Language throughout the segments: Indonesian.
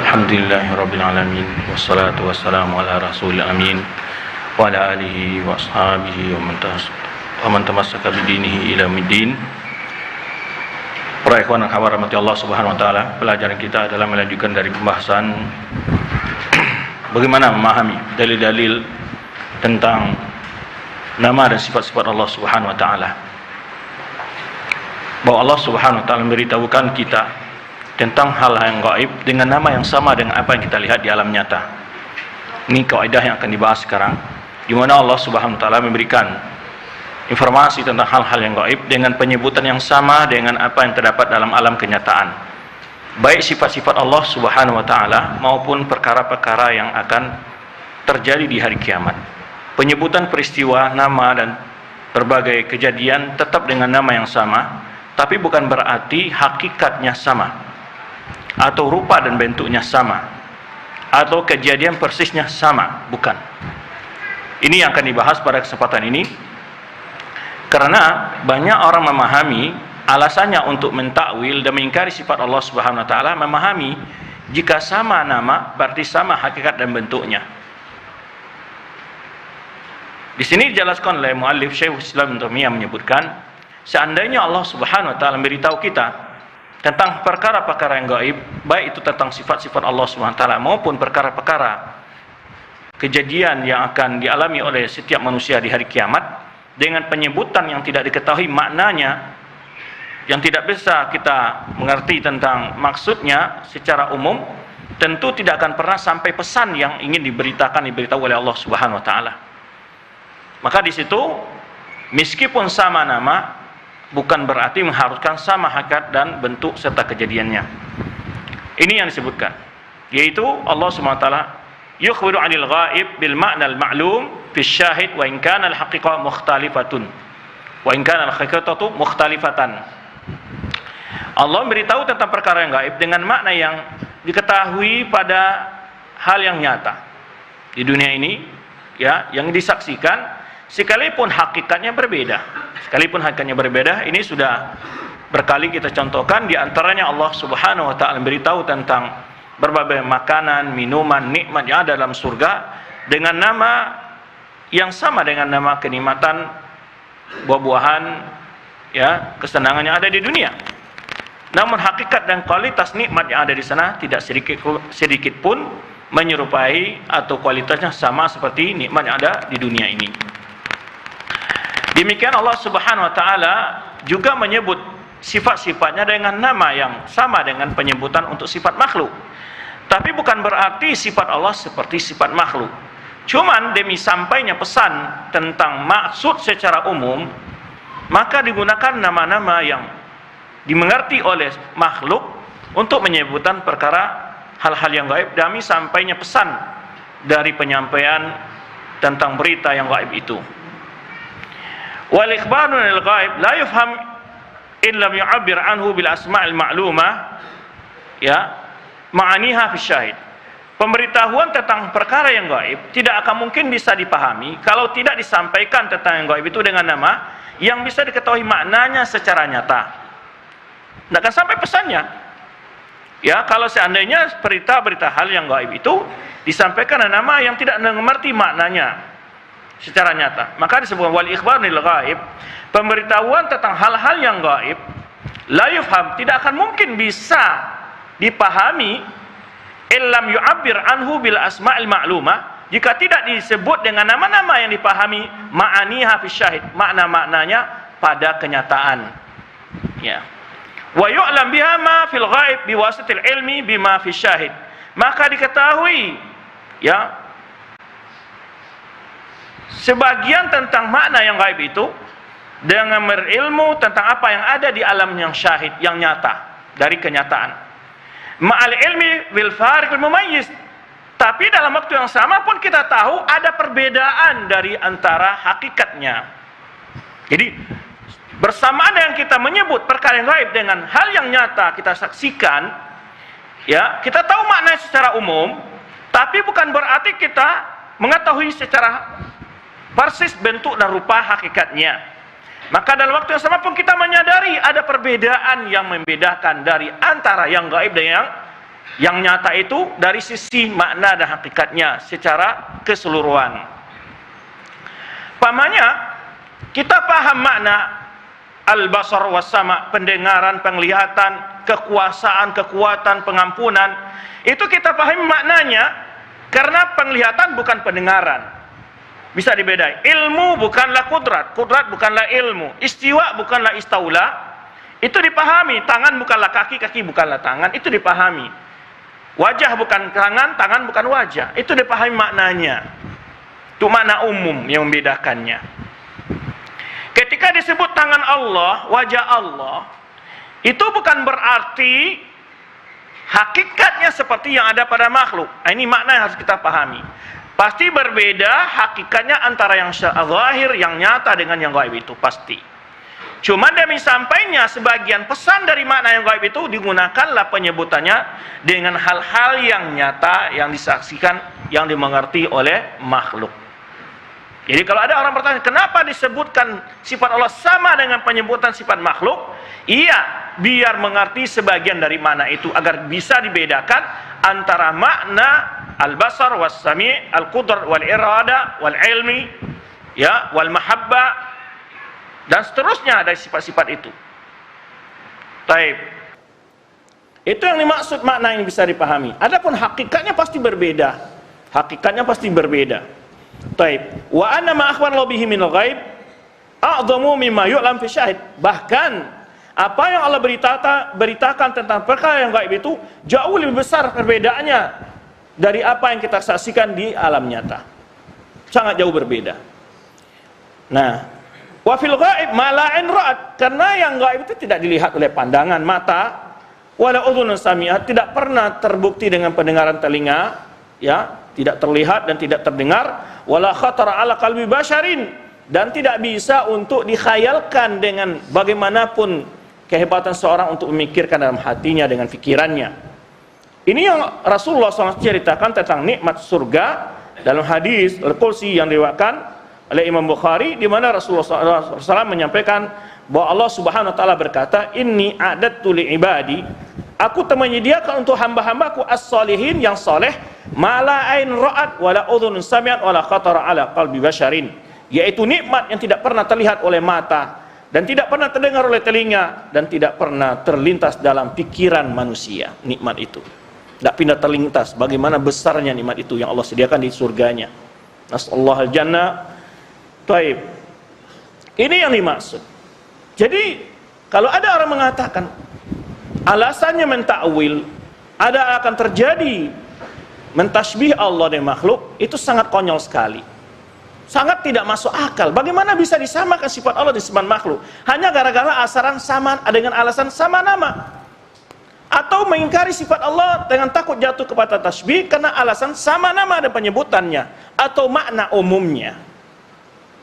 Alhamdulillahirabbil alamin wassalatu wassalamu ala rasulil amin wa ala alihi wa ashabihi wa man tamassaka bidinihi ila middin. Para ikhwan yang rahmati Allah Subhanahu wa taala, pelajaran kita adalah melanjutkan dari pembahasan bagaimana memahami dalil-dalil tentang nama dan sifat-sifat Allah Subhanahu wa taala. Bahwa Allah Subhanahu wa taala memberitahukan kita tentang hal yang gaib dengan nama yang sama dengan apa yang kita lihat di alam nyata. Ini kaidah yang akan dibahas sekarang, di mana Allah Subhanahu wa taala memberikan informasi tentang hal-hal yang gaib dengan penyebutan yang sama dengan apa yang terdapat dalam alam kenyataan. Baik sifat-sifat Allah Subhanahu wa taala maupun perkara-perkara yang akan terjadi di hari kiamat. Penyebutan peristiwa, nama dan berbagai kejadian tetap dengan nama yang sama, tapi bukan berarti hakikatnya sama, atau rupa dan bentuknya sama, atau kejadian persisnya sama, bukan. Ini yang akan dibahas pada kesempatan ini, karena banyak orang memahami alasannya untuk mentakwil dan mengingkari sifat Allah Subhanahu wa taala, memahami jika sama nama berarti sama hakikat dan bentuknya. Di sini dijelaskan oleh muallif Syekh Islam Ibnu Taimiyah menyebutkan, seandainya Allah Subhanahu wa taala memberitahu kita tentang perkara-perkara yang gaib, baik itu tentang sifat-sifat Allah SWT maupun perkara-perkara kejadian yang akan dialami oleh setiap manusia di hari kiamat, dengan penyebutan yang tidak diketahui maknanya, yang tidak bisa kita mengerti tentang maksudnya secara umum, tentu tidak akan pernah sampai pesan yang ingin diberitahu oleh Allah Subhanahu wa taala. Maka di situ, meskipun sama nama, bukan berarti mengharuskan sama hakikat dan bentuk serta kejadiannya. Ini yang disebutkan, yaitu Allah SWT yukhbiru 'anil ghaib bil ma'na al ma'lum fi syahid wa in kana al haqiqah mukhtalifatun wa in kana al haqiqatu mukhtalifatan. Allah beritahu tentang perkara yang gaib dengan makna yang diketahui pada hal yang nyata di dunia ini, ya, yang disaksikan, sekalipun hakikatnya berbeda. Sekalipun hakikatnya berbeda, ini sudah berkali kita contohkan. Di antaranya Allah Subhanahu wa taala memberitahu tentang berbagai makanan, minuman, nikmat yang ada dalam surga dengan nama yang sama dengan nama kenikmatan buah-buahan, ya, kesenangan yang ada di dunia. Namun hakikat dan kualitas nikmat yang ada di sana tidak sedikit pun menyerupai atau kualitasnya sama seperti nikmat yang ada di dunia ini. Demikian Allah Subhanahu wa taala juga menyebut sifat-sifatnya dengan nama yang sama dengan penyebutan untuk sifat makhluk. Tapi bukan berarti sifat Allah seperti sifat makhluk. Cuman demi sampainya pesan tentang maksud secara umum, maka digunakan nama-nama yang dimengerti oleh makhluk untuk menyebutkan perkara hal-hal yang gaib demi sampainya pesan dari penyampaian tentang berita yang gaib itu. Wal ikhbaru anil ghaib la yufham in lam yu'abbir anhu bil asma'il ma'lumah, ya, ma'aniha fi syahid. Pemberitahuan tentang perkara yang gaib tidak akan mungkin bisa dipahami kalau tidak disampaikan tentang yang gaib itu dengan nama yang bisa diketahui maknanya secara nyata. Tidak akan sampai pesannya. Ya, kalau seandainya berita-berita hal yang gaib itu disampaikan dengan nama yang tidak mengerti maknanya secara nyata, maka disebut wal ikhbar anil ghaib, pemberitahuan tentang hal-hal yang gaib, la yufham, tidak akan mungkin bisa dipahami illam yu'abbir anhu bil asma'il ma'lumah, jika tidak disebut dengan nama-nama yang dipahami ma'aniha fi syahid, makna-maknanya pada kenyataan, ya. Wa yu'lam biha ma fil ghaib biwasitatil ilmi bima fi syahid, maka diketahui, ya, sebagian tentang makna yang gaib itu dengan berilmu tentang apa yang ada di alam yang syahid, yang nyata dari kenyataan. Ma'al ilmi bil fariqil mumayyiz, tapi dalam waktu yang sama pun kita tahu ada perbedaan dari antara hakikatnya. Jadi bersamaan dengan kita menyebut perkara yang gaib dengan hal yang nyata kita saksikan, ya, kita tahu makna secara umum, tapi bukan berarti kita mengetahui secara persis bentuk dan rupa hakikatnya. Maka dalam waktu yang sama pun kita menyadari ada perbedaan yang membedakan dari antara yang gaib dan yang Yang nyata itu dari sisi makna dan hakikatnya secara keseluruhan. Pamannya, kita paham makna al-basar was-sama, pendengaran, penglihatan, kekuasaan, kekuatan, pengampunan. Itu kita pahami maknanya karena penglihatan bukan pendengaran. Bisa dibedai. Ilmu bukanlah kudrat, kudrat bukanlah ilmu, istiwa bukanlah istaula. Itu dipahami. Tangan bukanlah kaki, kaki bukanlah tangan. Itu dipahami. Wajah bukan tangan, tangan bukan wajah. Itu dipahami maknanya. Itu makna umum yang membedakannya. Ketika disebut tangan Allah, wajah Allah, itu bukan berarti hakikatnya seperti yang ada pada makhluk. Ini makna yang harus kita pahami. Pasti berbeda hakikatnya antara yang zahir, yang nyata dengan yang gaib itu. Pasti. Cuma demi sampainya sebagian pesan dari makna yang gaib itu digunakanlah penyebutannya dengan hal-hal yang nyata, yang disaksikan, yang dimengerti oleh makhluk. Jadi kalau ada orang bertanya, kenapa disebutkan sifat Allah sama dengan penyebutan sifat makhluk? Iya, biar mengerti sebagian dari makna itu, agar bisa dibedakan antara makna al-basar, was-sami', al-qudrat, wal-irada, wal-ilmi, ya, wal-mahabba, dan seterusnya dari sifat-sifat itu. Taib. Itu yang dimaksud makna yang bisa dipahami. Adapun hakikatnya pasti berbeda. Hakikatnya pasti berbeda. Taib. Wa anna ma akhbara bihi minal ghaib a'dhamu mimma yu'lam fi syahid. Bahkan apa yang Allah beritakan tentang perkara yang gaib itu jauh lebih besar perbedaannya dari apa yang kita saksikan di alam nyata. Sangat jauh berbeda. Nah, wa fil ghaib ma la 'ain ra'at, karena yang gaib itu tidak dilihat oleh pandangan mata, wala udhunun sami'at, tidak pernah terbukti dengan pendengaran telinga, ya, tidak terlihat dan tidak terdengar, wala khatara 'ala qalbi basyarin, dan tidak bisa untuk dikhayalkan dengan bagaimanapun kehebatan seorang untuk memikirkan dalam hatinya dengan pikirannya. Ini yang Rasulullah SAW ceritakan tentang nikmat surga dalam hadis Al-Qudsi yang diriwayatkan oleh Imam Bukhari, di mana Rasulullah SAW menyampaikan bahwa Allah Subhanahu Wa Taala berkata, Inni a'dadtu li ibadi, aku telah menyediakan untuk hamba-hambaku as-salihin yang saleh, mala ain ra'at wala udhun sami'at wala khatara ala qalbi basyarin, yaitu nikmat yang tidak pernah terlihat oleh mata dan tidak pernah terdengar oleh telinga dan tidak pernah terlintas dalam pikiran manusia. Nikmat itu tidak pernah terlintas bagaimana besarnya nikmat itu yang Allah sediakan di surganya. Nasallahu al-jannah. Taib. Ini yang dimaksud. Jadi kalau ada orang mengatakan alasannya mentakwil, ada akan terjadi mentasbih Allah dan makhluk, itu sangat konyol sekali. Sangat tidak masuk akal. Bagaimana bisa disamakan sifat Allah dengan sifat makhluk? Hanya gara-gara asaran sama dengan alasan sama nama. Atau mengingkari sifat Allah dengan takut jatuh kepada tasbih karena alasan sama nama dan penyebutannya atau makna umumnya.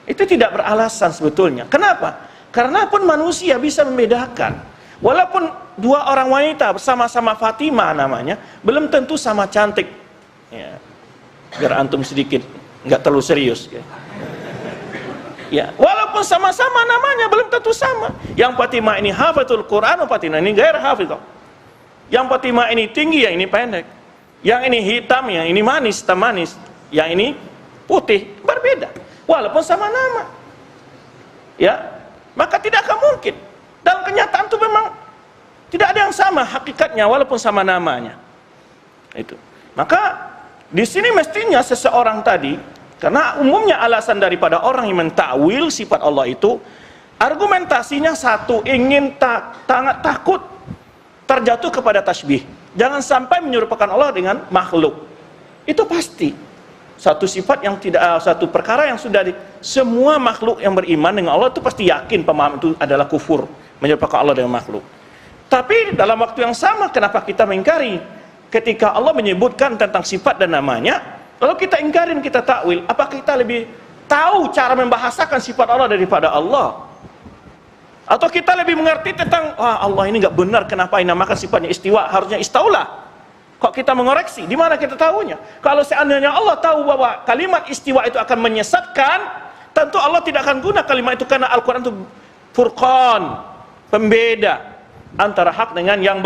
Itu tidak beralasan sebetulnya. Kenapa? Karena pun manusia bisa membedakan. Walaupun dua orang wanita bersama-sama Fatimah namanya, belum tentu sama cantik. Ya. Biar antum sedikit nggak terlalu serius. Ya. Walaupun sama-sama namanya belum tentu sama. Yang Fatimah ini hafizul Quran, Fatimah ini gair hafizul. Yang Fatimah ini tinggi, yang ini pendek. Yang ini hitam, yang ini manis, hitam manis. Yang ini putih, berbeda. Walaupun sama nama, ya, maka tidak akan mungkin. Dalam kenyataan itu memang tidak ada yang sama hakikatnya, walaupun sama namanya. Itu. Maka di sini mestinya seseorang tadi, karena umumnya alasan daripada orang yang mentakwil sifat Allah itu, argumentasinya satu, ingin takut terjatuh kepada tasbih. Jangan sampai menyerupakan Allah dengan makhluk. Itu pasti. Satu sifat yang tidak, satu perkara yang sudah semua makhluk yang beriman dengan Allah itu pasti yakin pemahaman itu adalah kufur, menyerupakan Allah dengan makhluk. Tapi dalam waktu yang sama, kenapa kita mengingkari? Ketika Allah menyebutkan tentang sifat dan namanya, lalu kita ingkarin, kita takwil. Apakah kita lebih tahu cara membahasakan sifat Allah daripada Allah? Atau kita lebih mengerti tentang Allah ini nggak benar, kenapa dinamakan sifatnya istiwa, harusnya istaulah? Kok kita mengoreksi? Di mana kita tahunya? Kalau seandainya Allah tahu bahwa kalimat istiwa itu akan menyesatkan, tentu Allah tidak akan guna kalimat itu, karena Al-Quran itu furqan, pembeda antara hak dengan yang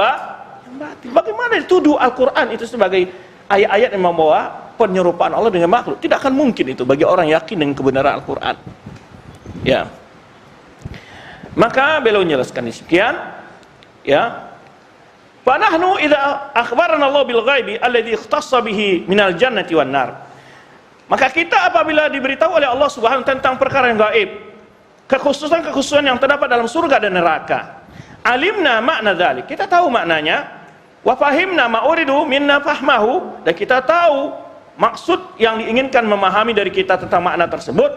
batil. Bagaimana dituduh Al-Quran itu sebagai ayat-ayat yang membawa penyerupaan Allah dengan makhluk? Tidak akan mungkin itu bagi orang yakin dengan kebenaran Al-Quran. Ya. Maka beliau menjelaskan demikian. Ya. Fa nahnu idza akhbarana Allah bil ghaibi alladhi ikhtassa bihi minal jannati wan nar. Maka kita apabila diberitahu oleh Allah Subhanahu tentang perkara yang gaib, kekhususan-kekhususan yang terdapat dalam surga dan neraka, alimna makna dzalik, kita tahu maknanya, wa fahimna ma uridu minna fahmahu, dan kita tahu maksud yang diinginkan memahami dari kita tentang makna tersebut.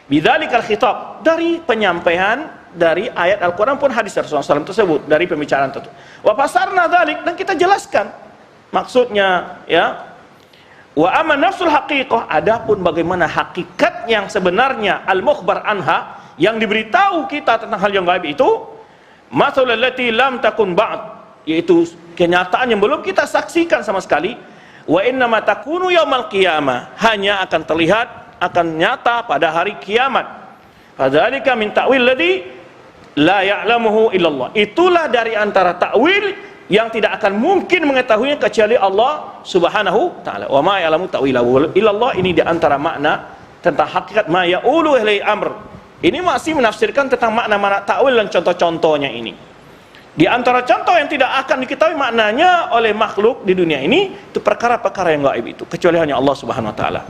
Bidzalikal khitab, dari penyampaian dari ayat Al-Quran pun hadis Rasulullah SAW tersebut, dari pembicaraan tersebut. Wa fasarna dzalik, dan kita jelaskan maksudnya, ya. Wa amma nafsul haqiqah, adapun bagaimana hakikat yang sebenarnya al-mukhbar anha, yang diberitahu kita tentang hal yang gaib itu, masalul lati lam takun ba'd, yaitu kenyataan yang belum kita saksikan sama sekali. Wa inna ma takunu yaumal qiyamah, hanya akan terlihat, akan nyata pada hari kiamat. Fadzalika min ta'wil ladzi la ya'lamuhu illallah, itulah dari antara ta'wil yang tidak akan mungkin mengetahuinya kecuali Allah Subhanahu ta'ala. Wa ma ya'lamu ta'wilahu illallah, ini di antara makna tentang hakikat ma ya'ulu ilai amr. Ini masih menafsirkan tentang makna-makna ta'wil dan contoh-contohnya ini. Di antara contoh yang tidak akan diketahui maknanya oleh makhluk di dunia ini, itu perkara-perkara yang gaib itu, kecuali hanya Allah Subhanahu wa ta'ala.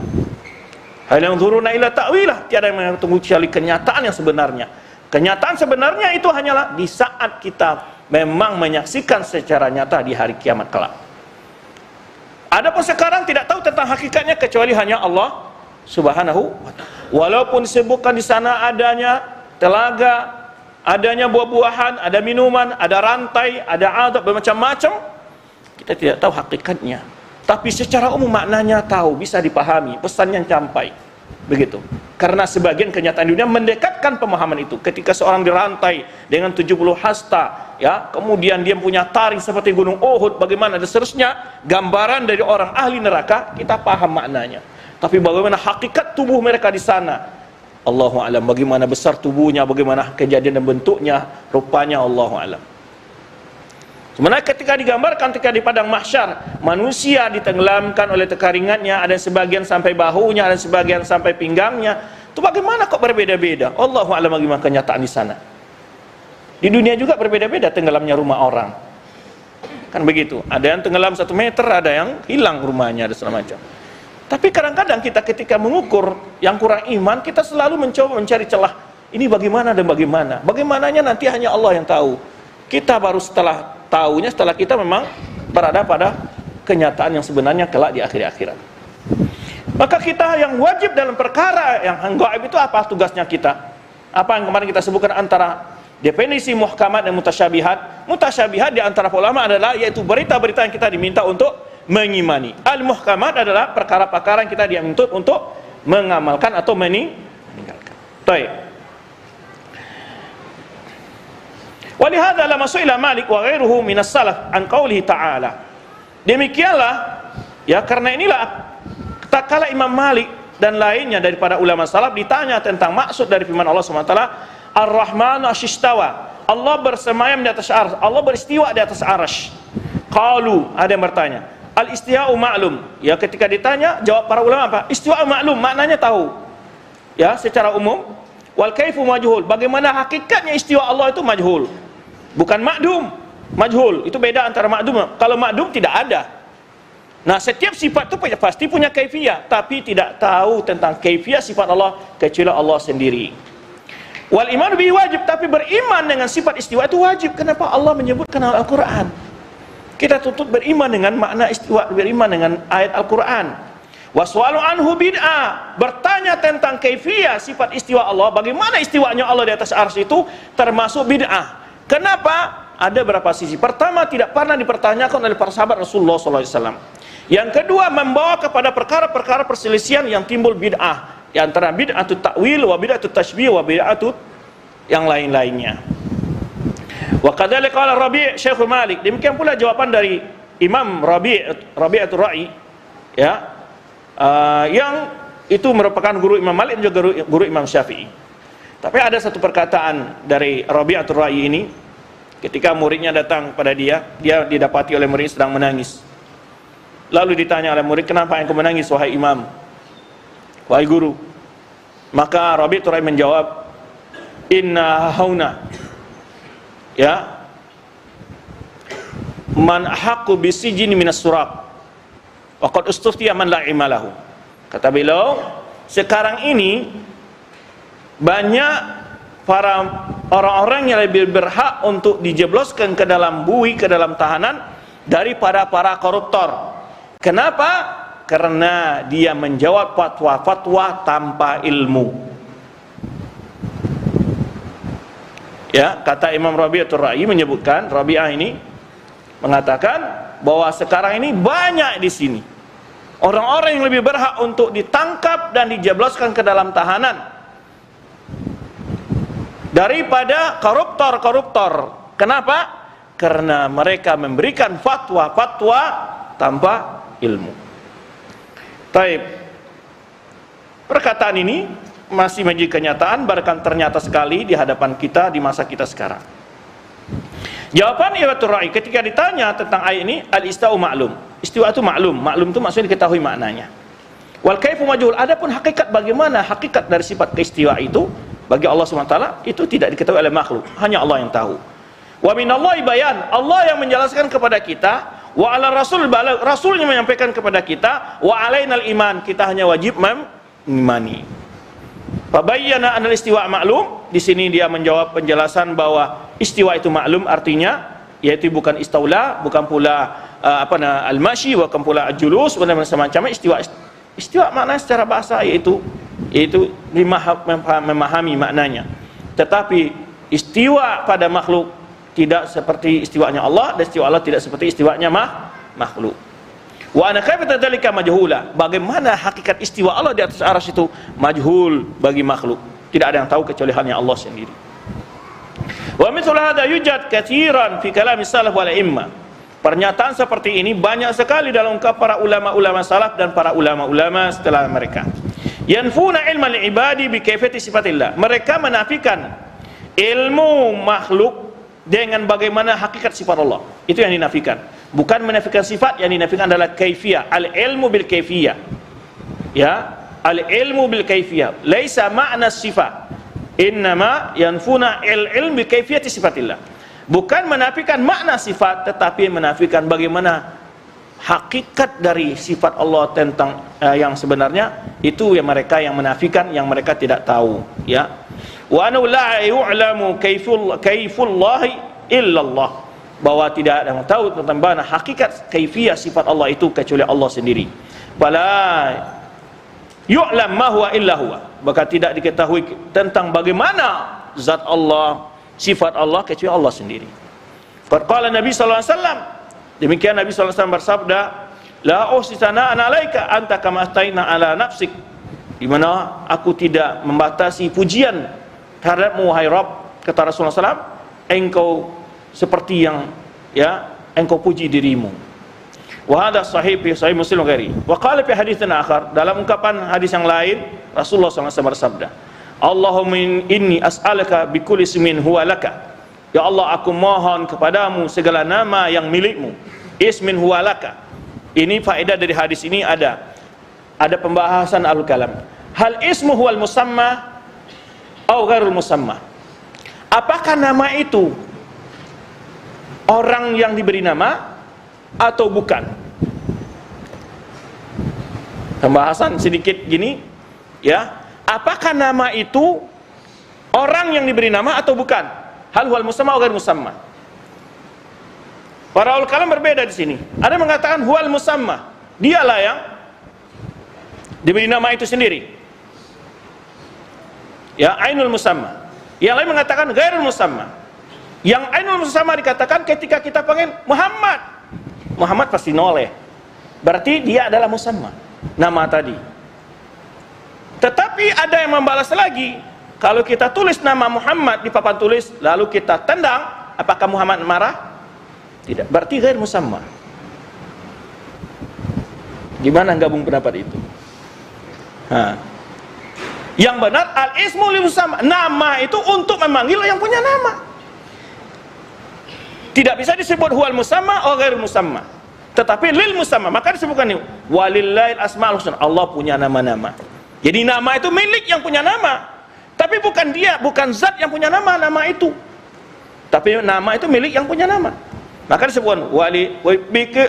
Hal yang zuruna ila ta'wilah, tiada yang menunggu kecuali kenyataan yang sebenarnya. Kenyataan sebenarnya itu hanyalah di saat kita memang menyaksikan secara nyata di hari kiamat kelak. Adapun sekarang tidak tahu tentang hakikatnya kecuali hanya Allah Subhanahu wa ta'ala. Walaupun disebutkan di sana adanya telaga, adanya buah-buahan, ada minuman, ada rantai, ada adab, bermacam-macam, kita tidak tahu hakikatnya. Tapi secara umum maknanya tahu, bisa dipahami, pesannya sampai. Begitu. Karena sebagian kenyataan dunia mendekatkan pemahaman itu. Ketika seorang dirantai dengan 70 hasta, ya, kemudian dia punya taring seperti gunung Uhud, bagaimana dan seterusnya, gambaran dari orang ahli neraka, kita paham maknanya. Tapi bagaimana hakikat tubuh mereka di sana, Allahu a'lam. Bagaimana besar tubuhnya, bagaimana kejadian dan bentuknya, rupanya Allahu a'lam. Sebenarnya ketika digambarkan ketika di padang mahsyar, manusia ditenggelamkan oleh keringatnya, ada sebagian sampai bahunya, ada sebagian sampai pinggangnya. Itu bagaimana kok berbeda-beda? Allahu a'lam bagaimana kenyataan di sana. Di dunia juga berbeda-beda tenggelamnya rumah orang. Kan begitu. Ada yang tenggelam 1 meter, ada yang hilang rumahnya, ada segala macam. Tapi kadang-kadang kita ketika mengukur yang kurang iman, kita selalu mencoba mencari celah. Ini bagaimana dan bagaimana. Bagaimananya nanti hanya Allah yang tahu. Kita baru setelah tahunya, setelah kita memang berada pada kenyataan yang sebenarnya kelak di akhir-akhirat. Maka kita yang wajib dalam perkara yang gaib itu apa tugasnya kita? Apa yang kemarin kita sebutkan antara definisi muhkamat dan mutasyabihat. Mutasyabihat di antara ulama adalah yaitu berita-berita yang kita diminta untuk mengimani. Al-muhkamat adalah perkara-perkara yang kita dituntut untuk mengamalkan atau meninggalkan. Baik. Walihada lama su'ila Malik wa ghairuhu minas salaf an qawlihi ta'ala. Demikianlah, ya, karena inilah tak kala Imam Malik dan lainnya daripada ulama salaf ditanya tentang maksud dari firman Allah SWT, Ar-Rahmanu asyistawa, Allah bersemayam di atas arsy, Allah beristiwa di atas arsy. Qalu, ada yang bertanya, al-istiwa'u ma'lum. Ya, ketika ditanya, jawab para ulama apa? Istiwa'u ma'lum, maknanya tahu. Ya, secara umum. Wal kaifu majhul, bagaimana hakikatnya istiwa Allah itu majhul. Bukan makdum, majhul. Itu beda antara makdum. Kalau makdum tidak ada. Nah, setiap sifat itu pasti punya kaifiyah, tapi tidak tahu tentang kaifiyah sifat Allah kecuali Allah sendiri. Wal iman bi wajib, tapi beriman dengan sifat istiwa itu wajib. Kenapa Allah menyebutkan Al-Quran? Kita tuntut beriman dengan makna istiwa, beriman dengan ayat Al-Quran. Waswalu anhu bid'ah, bertanya tentang kaifiyah sifat istiwa Allah, bagaimana istiwanya Allah di atas arsy itu termasuk bid'ah. Kenapa? Ada berapa sisi. Pertama, tidak pernah dipertanyakan oleh para sahabat Rasulullah SAW. Yang kedua, membawa kepada perkara-perkara perselisihan yang timbul bid'ah. Di antara bid'atut ta'wil, wa bid'atut tashbih, wa bid'atut yang lain-lainnya. Wa kadzalika qala Rabi' Syekh Malik. Demikian pula jawaban dari Imam Rabi'atul Ra'i, ya, yang itu merupakan guru Imam Malik dan juga guru Imam Syafi'i. Tapi ada satu perkataan dari Rabi'atul Ra'i ini, Ketika muridnya datang pada dia didapati oleh murid sedang menangis. Lalu ditanya oleh murid, kenapa engkau menangis wahai imam, wahai guru? Maka Rabi'atul Ra'i menjawab, inna hauna ya man haqqu bisijni minas suraq wa qad ustuftiya man la imalahu. Kata beliau, sekarang ini banyak para orang-orang yang lebih berhak untuk dijebloskan ke dalam bui, ke dalam tahanan daripada para koruptor. Kenapa? Karena dia menjawab fatwa-fatwa tanpa ilmu. Ya, kata Imam Rabi'atul Ra'i menyebutkan, Rabi'ah ini mengatakan bahwa sekarang ini banyak di sini orang-orang yang lebih berhak untuk ditangkap dan dijebloskan ke dalam tahanan daripada koruptor-koruptor. Kenapa? Karena mereka memberikan fatwa-fatwa tanpa ilmu. Taib. Perkataan ini masih menjadi kenyataan, bahkan ternyata sekali di hadapan kita di masa kita sekarang. Jawaban Rabi'atul Ra'i ketika ditanya tentang ayat ini, al-ista'u ma'lum. Istiwa itu maklum. Maklum itu maksudnya diketahui maknanya. Wal kaifu majhul. Adapun hakikat, bagaimana hakikat dari sifat keistiwa itu bagi Allah SWT itu tidak diketahui oleh makhluk, hanya Allah yang tahu. Wa minallahi bayan. Allah yang menjelaskan kepada kita. Wa ala rasul balag, rasulnya menyampaikan kepada kita. Wa alainal iman, kita hanya wajib mengimani. Fabayyana anal istiwa maklum. Di sini dia menjawab penjelasan bahwa istiwa itu maklum, artinya yaitu bukan istaula, bukan pula al-mashi, bukan pula al-julus, dan semacamnya. Istiwa maknanya secara bahasa yaitu memahami maknanya. Tetapi istiwa pada makhluk tidak seperti istiwanya Allah, dan istiwa Allah tidak seperti istiwanya makhluk. Wa ana kaifa tadzalika majhula. Bagaimana hakikat istiwa Allah di atas arsy itu majhul bagi makhluk. Tidak ada yang tahu kecuali hanya Allah sendiri. Wa mithlu hadza yujad katsiran fi kalam salaf wal a'imma. Pernyataan seperti ini banyak sekali dalam ungkap para ulama-ulama salaf dan para ulama-ulama setelah mereka. Yanfuna ilmal ibadi bi kaifiyati sifatillah. Mereka menafikan ilmu makhluk dengan bagaimana hakikat sifat Allah. Itu yang dinafikan. Bukan menafikan sifat, yang dinafikan adalah kaifiyah. Al-ilmu bil kaifiyah. Ya, al-ilmu bil kaifiyah. Laisa ma'na sifat. Innama yanfuna al-ilm bi kaifiyati sifatillah. Bukan menafikan makna sifat, tetapi menafikan bagaimana hakikat dari sifat Allah tentang yang sebenarnya. Itu yang mereka yang menafikan, yang mereka tidak tahu, ya. Wa annahu la yu'lamu kaifullahi illallah, bahwa tidak ada yang tahu tentang bagaimana hakikat kaifiyah sifat Allah itu kecuali Allah sendiri. Fala yu'lam ma huwa illa huwa, maka tidak diketahui tentang bagaimana zat Allah, sifat Allah kecuali Allah sendiri. Faqala Nabi sallallahu alaihi wasallam, demikian Nabi sallallahu alaihi wasallam bersabda, la usitana ana alaika anta kama astaina ala nafsik, di mana aku tidak membatasi pujian terhadapmu wahai Rabb, kata Rasulullah SAW, engkau seperti yang engkau puji dirimu. Wa hadha sahih fi sahih Muslim ghairi. Wa qala fi haditsin akhar, dalam ungkapan hadis yang lain Rasulullah SAW bersabda, Allahumma inni as'aluka bi kulli ismin huwa laka. Ya Allah, aku mohon kepadamu segala nama yang milikmu. Ismin huwa laka. Ini faedah dari hadis ini, ada pembahasan al-kalam. Hal ismu huwal musamma atau ghairul musamma. Apakah nama itu orang yang diberi nama atau bukan? Pembahasan sedikit gini, ya. Apakah nama itu orang yang diberi nama atau bukan? Hal huwal musamma atau ghairul musamma. Para ulama kalam berbeda di sini. Ada yang mengatakan huwal musamma, dialah yang diberi nama itu sendiri. Ya, ainul musamma. Yang lain mengatakan ghairul musamma. Yang ainul musamma dikatakan ketika kita panggil Muhammad, Muhammad pasti noleh. Berarti dia adalah musamma, nama tadi. Tetapi ada yang membalas lagi. Kalau kita tulis nama Muhammad di papan tulis, lalu kita tendang, apakah Muhammad marah? Tidak. Berarti ghair musamma. Gimana gabung pendapat itu? Yang benar al-ismu lil musamma, nama itu untuk memanggil yang punya nama. Tidak bisa disebut huwal musamma atau ghairul musamma. Tetapi lil musamma, maka disebutkan ini walillahil asmaul husna. Allah punya nama-nama. Jadi nama itu milik yang punya nama. Tapi bukan dia, bukan zat yang punya nama itu. Tapi nama itu milik yang punya nama. Maka disebutkan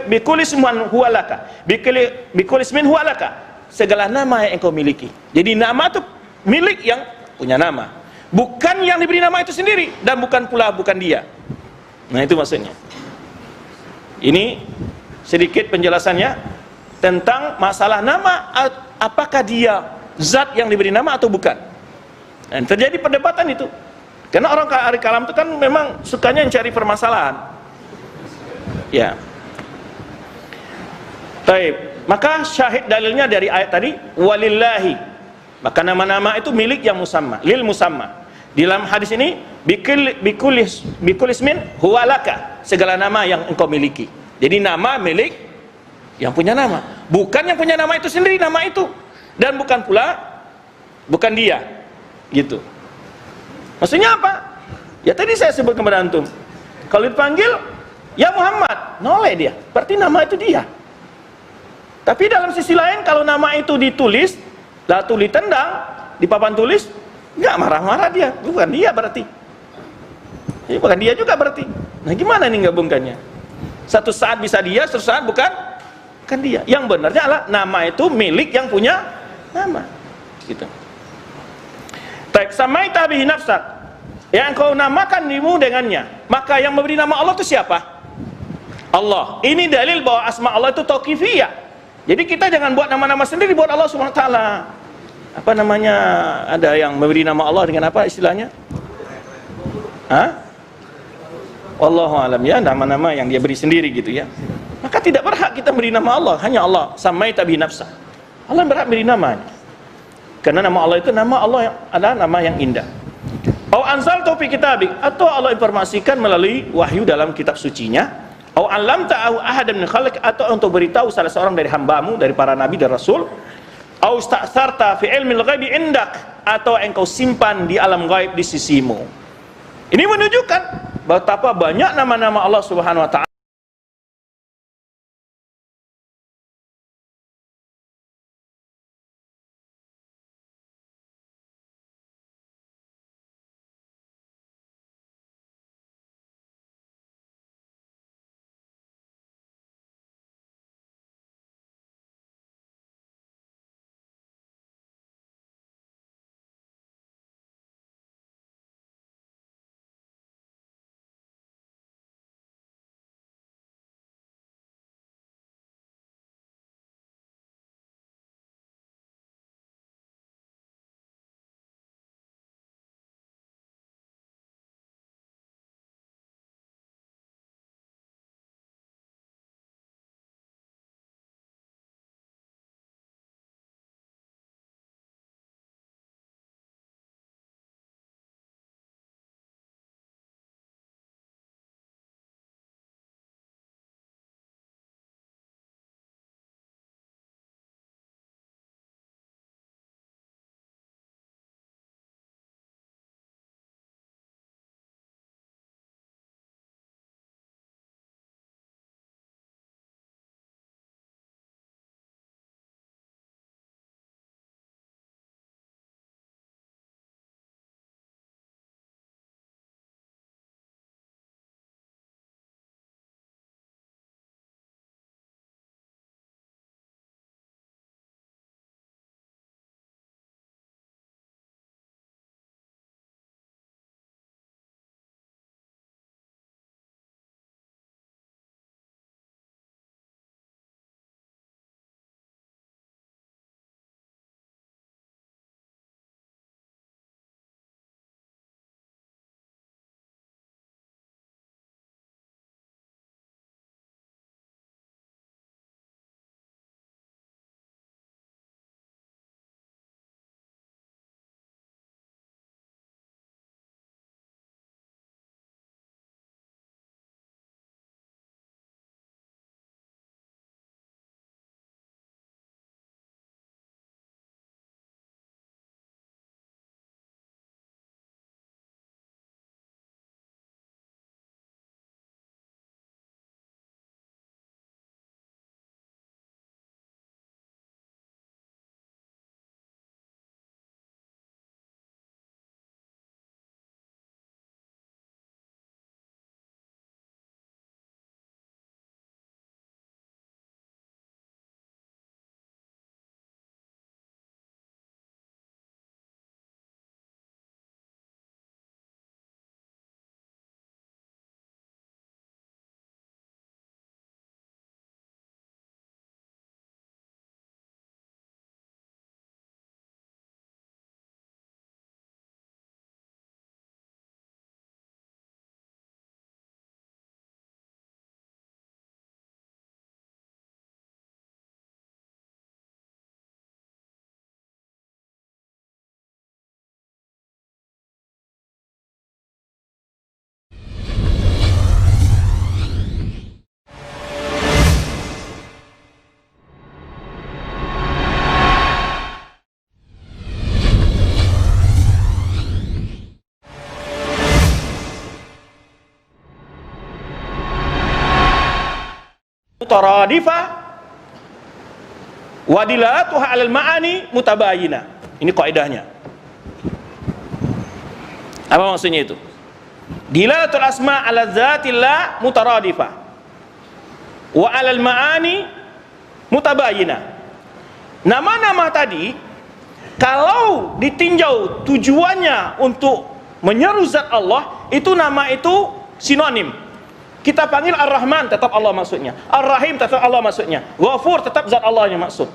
bikulli ismin huwalaka. Bikulli ismin huwalaka. Segala nama yang engkau miliki. Jadi nama itu milik yang punya nama. Bukan yang diberi nama itu sendiri dan bukan dia. Nah, itu maksudnya. Ini sedikit penjelasannya tentang masalah nama, apakah dia zat yang diberi nama atau bukan. Dan terjadi perdebatan itu. Karena orang ahli kalam itu kan memang sukanya mencari permasalahan. Ya. Baik, maka syahid dalilnya dari ayat tadi walillahi. Maka nama-nama itu milik yang musamma, lil musamma. Di dalam hadis ini bikul ismin huwalaka, segala nama yang engkau miliki. Jadi nama milik yang punya nama, bukan yang punya nama itu sendiri nama itu, dan bukan dia, gitu. Maksudnya apa? Ya tadi saya sebut kepada antum, kalau dipanggil ya Muhammad, noleh dia, berarti nama itu dia. Tapi dalam sisi lain kalau nama itu ditulis, lalu ditendang di papan tulis, nggak marah-marah dia, bukan dia berarti. Ya, bukan dia juga berarti. Nah gimana nih gabungkannya? Satu saat bisa dia, satu saat bukan dia. Yang benarnya adalah nama itu milik yang punya nama. Gitu. Taib samaita bihi nafsak. Yang kau namakan dirimu dengannya. Maka yang memberi nama Allah itu siapa? Allah. Ini dalil bahwa asma Allah itu tauqifiyah. Jadi kita jangan buat nama-nama sendiri buat Allah Subhanahu wa taala. Apa namanya? Ada yang memberi nama Allah dengan apa istilahnya? Hah? Wallahu alam, ya, nama-nama yang dia beri sendiri gitu ya. Maka tidak berhak kita beri nama Allah, hanya Allah samaita bihi nafsa. Allah berhak beri namanya. Karena nama Allah itu nama Allah yang adalah nama yang indah. Au anzaltu fi kitabik, atau Allah informasikan melalui wahyu dalam kitab sucinya. Au allamta'ahu ahadan min khalqik, atau untuk beritahu salah seorang dari hambamu, dari para nabi dan rasul. Au sta'sarta fi ilmil ghaibi indak, atau engkau simpan di alam gaib di sisimu. Ini menunjukkan betapa banyak nama-nama Allah Subhanahu wa taala mutaradifah wa dilalatuha 'alal ma'ani mutabayinah. Ini kaidahnya. Apa maksudnya itu? Dilalatul asma' 'ala dzatillah mutaradifah wa 'alal ma'ani mutabayinah. Nama-nama tadi kalau ditinjau tujuannya untuk menyeru zat Allah, itu nama itu sinonim. Kita panggil Ar-Rahman, tetap Allah maksudnya. Ar-Rahim, tetap Allah maksudnya. Ghafur, tetap zat Allah yang maksud.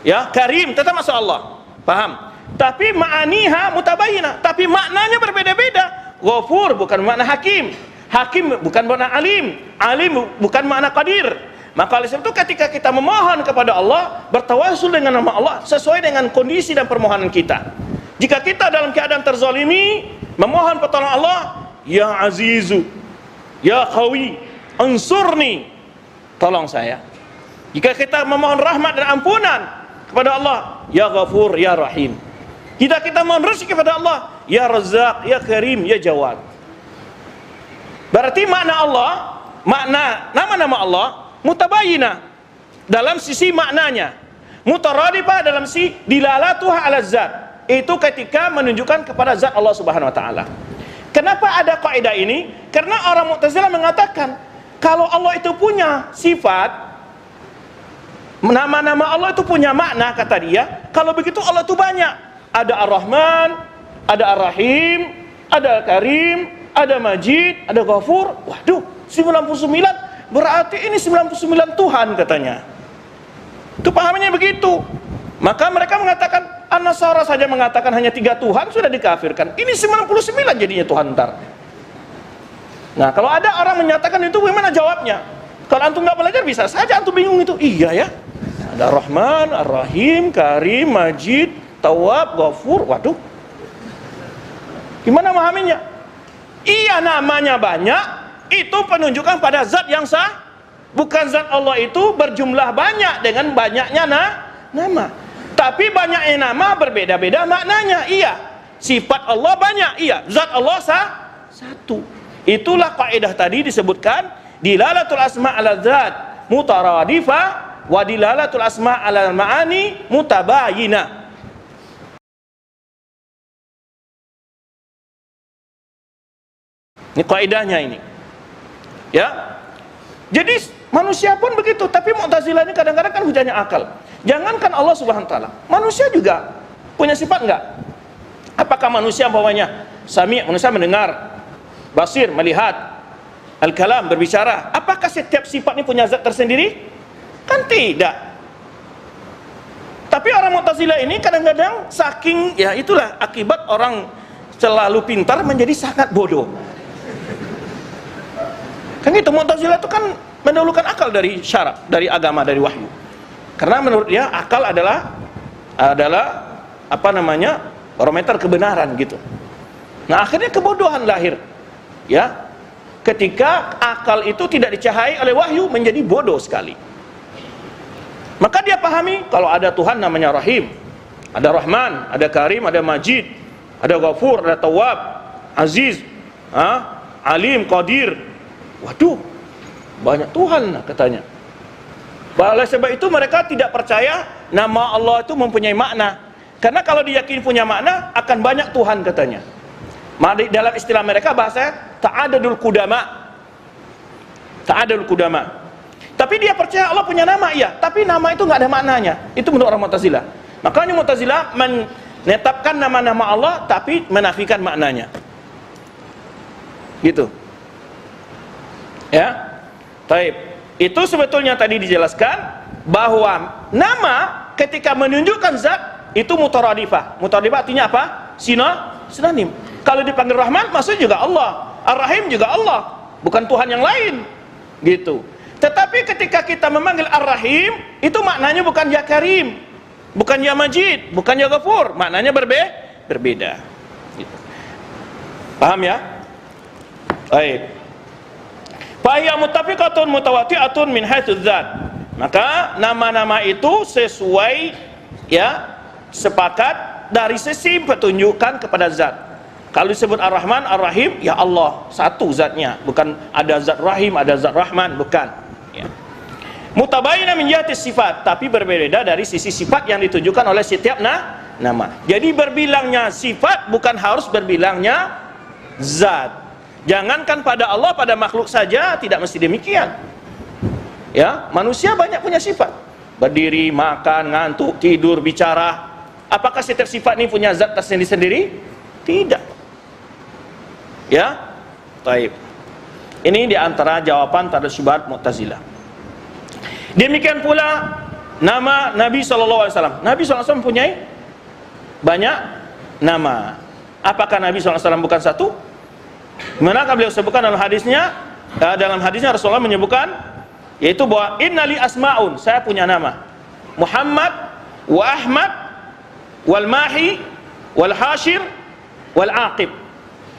Ya, Karim, tetap maksud Allah. Paham? Tapi ma'aniha mutabayinah, tapi maknanya berbeda-beda. Ghafur bukan makna hakim, hakim bukan makna alim, alim bukan makna qadir. Maka oleh sebab itu ketika kita memohon kepada Allah, bertawasul dengan nama Allah sesuai dengan kondisi dan permohonan kita. Jika kita dalam keadaan terzalimi, memohon pertolongan Allah, ya Azizu, ya Qawi, ansurni, tolong saya. Jika kita memohon rahmat dan ampunan kepada Allah, ya Ghafur, ya Rahim. Jika kita mohon rezeki kepada Allah, ya Razzaq, ya Karim, ya Jawad. Berarti makna Allah, makna nama-nama Allah mutabayinah dalam sisi maknanya, mutaradifah dalam sisi dilalatuha 'ala zat. Itu ketika menunjukkan kepada zat Allah Subhanahu wa taala. Kenapa ada kaidah ini? Karena orang Mu'tazilah mengatakan kalau Allah itu punya sifat, nama-nama Allah itu punya makna, kata dia. Kalau begitu Allah itu banyak. Ada Ar-Rahman, ada Ar-Rahim, ada Karim, ada Majid, ada Ghafur. Waduh, 99 berarti ini 99 Tuhan katanya. Itu pahamnya begitu. Maka mereka mengatakan, An-Nasara saja mengatakan hanya 3 Tuhan sudah dikafirkan. Ini 99 jadinya Tuhan ntar. Nah, kalau ada orang menyatakan itu, bagaimana jawabnya? Kalau antum nggak belajar bisa saja antum bingung itu. Iya ya. Ada Ar-Rahman, Ar-Rahim, Karim, Majid, Tawwab, Ghafur. Waduh. Gimana memahaminya? Iya, namanya banyak, itu penunjukan pada zat yang sah. Bukan zat Allah itu berjumlah banyak dengan banyaknya nama. Tapi banyaknya nama berbeda-beda maknanya. Iya. Sifat Allah banyak. Iya. Zat Allah satu. Itulah kaidah tadi disebutkan dilalatul asma' 'ala zat mutaradifah wa dilalatul asma' 'ala ma'ani mutabayinah. Ini kaidahnya ini. Ya. Jadi manusia pun begitu, tapi Mu'tazilah ini kadang-kadang kan hujahnya akal. Jangankan Allah Subhanahu wa taala, manusia juga punya sifat enggak? Apakah manusia umpamanya sami', manusia mendengar, basir, melihat, al-kalam, berbicara? Apakah setiap sifat ini punya zat tersendiri? Kan tidak. Tapi orang Mu'tazilah ini kadang-kadang saking, ya itulah akibat orang selalu pintar menjadi sangat bodoh. Kan gitu, Mu'tazilah itu kan mendahulukan akal dari syara, dari agama, dari wahyu. Karena menurut dia akal adalah apa namanya? Barometer kebenaran gitu. Nah, akhirnya kebodohan lahir. Ya. Ketika akal itu tidak dicahai oleh wahyu menjadi bodoh sekali. Maka dia pahami kalau ada Tuhan namanya Rahim, ada Rahman, ada Karim, ada Majid, ada Ghafur, ada Tawwab, Aziz, Alim, Qadir. Waduh, banyak Tuhan katanya. Oleh sebab itu mereka tidak percaya nama Allah itu mempunyai makna. Karena kalau diyakini punya makna, akan banyak Tuhan katanya. Dalam istilah mereka bahasa ta'adadul qudama. Ta'adadul qudama. Tapi dia percaya Allah punya nama, iya. Tapi nama itu nggak ada maknanya. Itu menurut orang Mu'tazilah. Makanya Mu'tazilah menetapkan nama-nama Allah, tapi menafikan maknanya. Gitu. Ya. Taib. Itu sebetulnya tadi dijelaskan bahwa nama ketika menunjukkan zat itu mutaradifah. Mutaradifah artinya apa? Sinonim. Kalau dipanggil Rahman maksudnya juga Allah. Ar-Rahim juga Allah, bukan Tuhan yang lain. Gitu. Tetapi ketika kita memanggil Ar-Rahim, itu maknanya bukan ya Karim, bukan ya Majid, bukan ya Ghafur, maknanya berbeda. Gitu. Paham ya? Baik. Fahiya muttafiqatun mutawati'atun min haitsu dzat. Maka nama-nama itu sesuai, ya, sepakat dari sisi petunjukan kepada zat. Kalau disebut Ar-Rahman, Ar-Rahim, ya Allah satu zatnya, bukan ada zat Rahim, ada zat Rahman, bukan. Ya. Mutabayinah min jihati sifat, tapi berbeda dari sisi sifat yang ditujukan oleh setiap nama. Jadi berbilangnya sifat bukan harus berbilangnya zat. Jangankan pada Allah, pada makhluk saja tidak mesti demikian. Ya, manusia banyak punya sifat. Berdiri, makan, ngantuk, tidur, bicara. Apakah setiap sifat ini punya zat tersendiri-sendiri? Tidak. Ya, taib. Ini diantara jawaban terhadap syubhat Mu'tazilah. Demikian pula nama Nabi SAW. Nabi SAW mempunyai banyak nama. Apakah Nabi SAW bukan satu? Manakah beliau sebutkan dalam hadisnya? Dalam hadisnya Rasulullah menyebutkan, yaitu bahwa innali asma'un, saya punya nama. Muhammad, wa Ahmad, wal Mahi, wal Hashir, wal Aqib.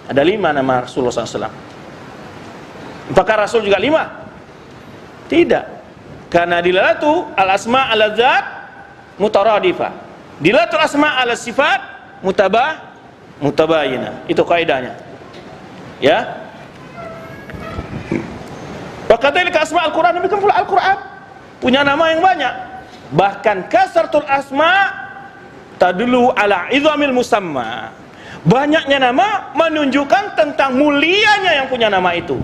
Ada 5 nama Rasulullah SAW. Apakah Rasul juga 5? Tidak. Karena dilalatu al-asma' al-zat mutaradifah. Dilalatu al-asma' al-sifat mutabayinah. Itu kaidahnya. Ya. Wa kadzalika asma' al-Qur'an, demikian pula Al-Qur'an punya nama yang banyak. Bahkan kasratul asma' tadullu ala izamil musamma. Banyaknya nama menunjukkan tentang mulianya yang punya nama itu.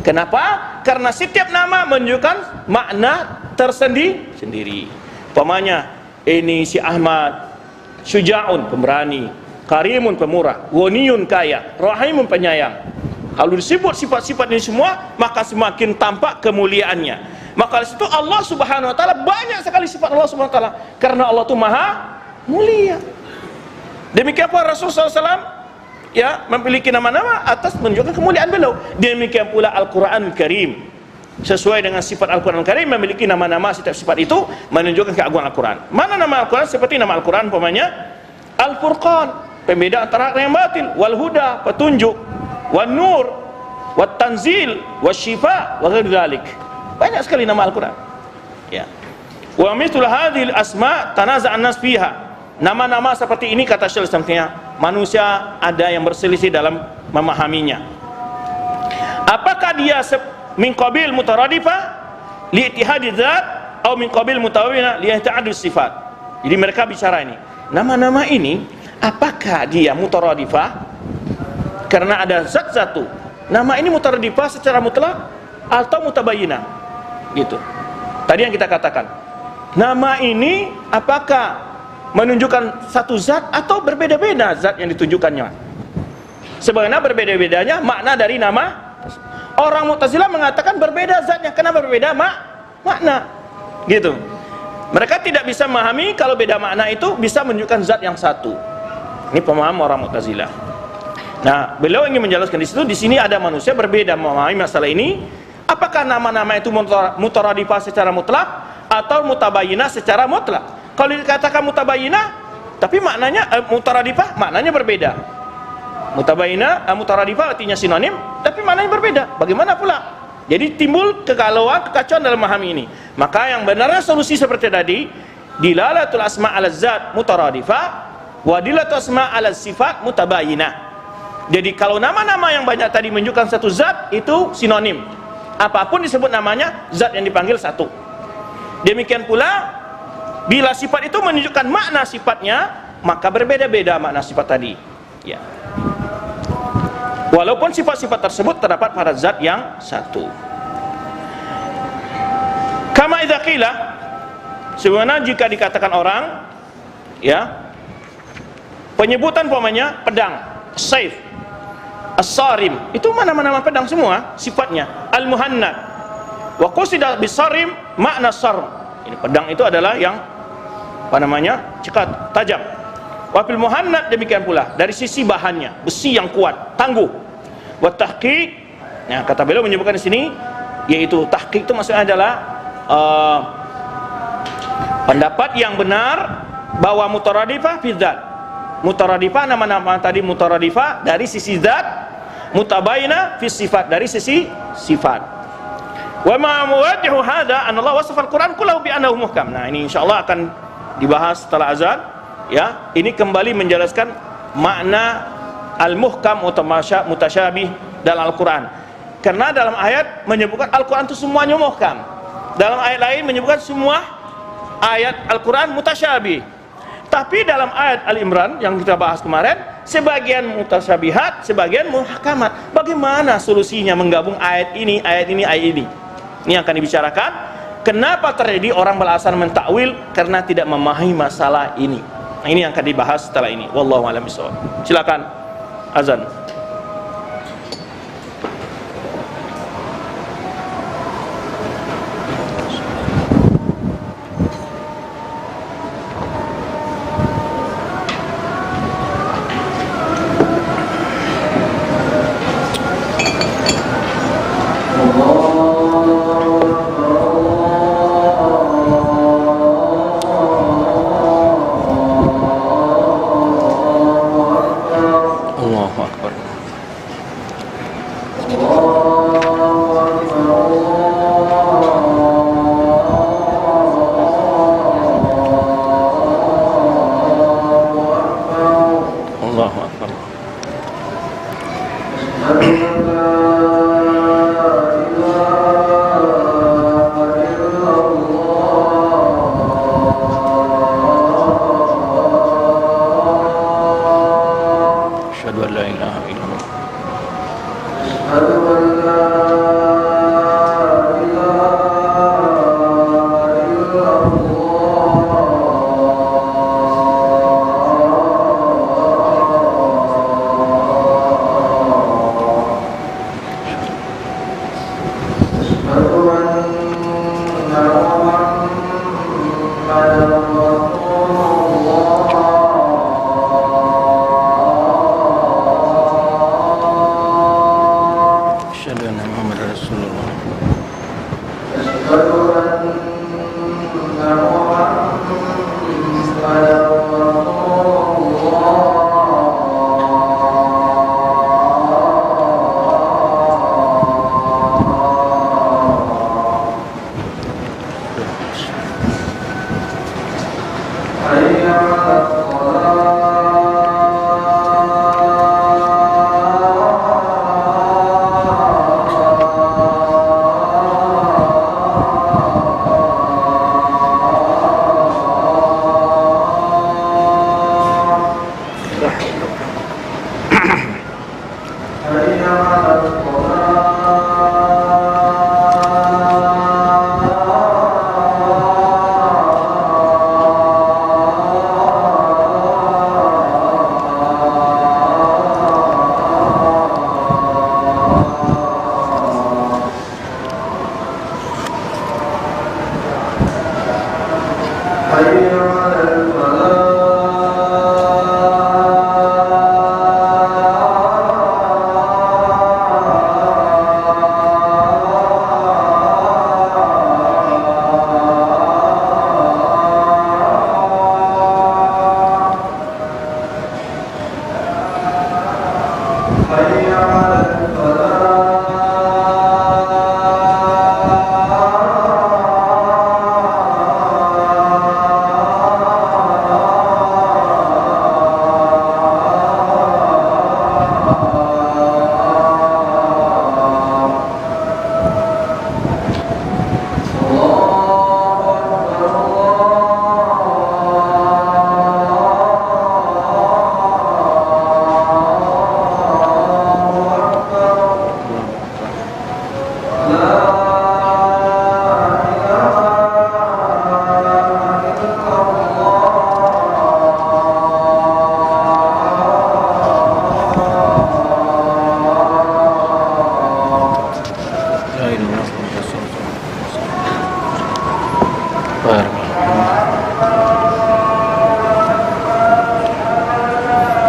Kenapa? Karena setiap nama menunjukkan makna tersendiri. Umpamanya, ini si Ahmad, syuja'un, pemberani, karimun, pemurah, ghaniyun, kaya, rahimun, penyayang. Kalau disebut sifat-sifat ini semua, maka semakin tampak kemuliaannya. Maka di situ Allah Subhanahu wa taala, banyak sekali sifat Allah Subhanahu wa taala, karena Allah itu maha mulia. Demikian pula Rasulullah SAW ya memiliki nama-nama atas menunjukkan kemuliaan beliau. Demikian pula Al-Qur'anul Karim, sesuai dengan sifat Al-Qur'anul Karim, memiliki nama-nama, setiap sifat itu menunjukkan keagungan Al-Quran. Mana nama Al-Quran? Seperti nama Al-Quran umpamanya Al-Furqan, pembeda antara hak yang batil, wal huda, petunjuk, wan nur, wat tanzil, wasyifa, wa ghairu dzalik. Banyak sekali nama Al-Quran. Ya. Wa mithlu hadhil asma tanaza'an nas fiha. Nama-nama seperti ini, kata Syekh Islam, manusia ada yang berselisih dalam memahaminya. Apakah dia min qabil mutaradifah li ittihadi dzat atau min qabil mutawawina li ta'addud sifat? Jadi mereka bicara ini, nama-nama ini apakah dia mutaradifah karena ada zat satu? Nama ini mutaradifah secara mutlak atau mutabayyinah? Gitu. Tadi yang kita katakan, nama ini apakah menunjukkan satu zat atau berbeda-beda zat yang ditujukannya? Sebenarnya berbeda-bedanya makna dari nama. Orang Mu'tazilah mengatakan berbeda zatnya. Kenapa berbeda makna? Gitu. Mereka tidak bisa memahami kalau beda makna itu bisa menunjukkan zat yang satu. Ini pemahaman orang Mu'tazilah. Nah, beliau ingin menjelaskan di sini ada manusia berbeda memahami masalah ini. Apakah nama-nama itu mutaradifah secara mutlak atau mutabayyinah secara mutlak? Kalau dikatakan mutabayyinah, tapi maknanya mutaradifah, maknanya berbeda. Mutaradifah artinya sinonim, tapi maknanya berbeda. Bagaimana pula? Jadi timbul kegalauan, kekacauan dalam memahami ini. Maka yang benarnya solusi seperti tadi, dilalatul asma' ala zat mutaradifah, wa dilalatul asma' ala sifat mutabayyinah. Jadi kalau nama-nama yang banyak tadi menunjukkan satu zat, itu sinonim. Apapun disebut namanya, zat yang dipanggil satu. Demikian pula bila sifat itu menunjukkan makna sifatnya, maka berbeda-beda makna sifat tadi. Ya. Walaupun sifat-sifat tersebut terdapat pada zat yang satu. Kama idza qila, sebenarnya jika dikatakan orang, ya, penyebutan umpamanya pedang, saif, as-sarim, itu mana-mana pedang semua sifatnya. Al-muhannad, wa qusida bis-sarim makna sarm. Ini pedang itu adalah yang cekat, tajam. Wafil muhannad demikian pula dari sisi bahannya, besi yang kuat, tangguh. Wa tahqiq, nah kata beliau menyebutkan di sini, yaitu tahqiq itu maksudnya adalah pendapat yang benar bahwa mutaradifah fi dzat. Mutaradifah, nama-nama tadi mutaradifah dari sisi zat, mutabayyinah fi sifat, dari sisi sifat. Wa ma muwaddihu hadza an Allah wasafa al-Qur'an kullahu bi annahu muhkam. Nah, ini insyaallah akan dibahas setelah azan, ya. Ini kembali menjelaskan makna al-muhkam atau mutasyabih dalam Al-Qur'an. Karena dalam ayat menyebutkan Al-Qur'an itu semuanya muhkam. Dalam ayat lain menyebutkan semua ayat Al-Quran mutasyabih. Tapi dalam ayat Al-Imran yang kita bahas kemarin, sebagian mutasyabihat, sebagian muhkamat. Bagaimana solusinya menggabung ayat ini, ayat ini, ayat ini? Ini yang akan dibicarakan. Kenapa terjadi orang beralasan mentakwil? Karena tidak memahami masalah ini. Nah, ini yang akan dibahas setelah ini. Wallahu a'lam bishawab. Silakan azan.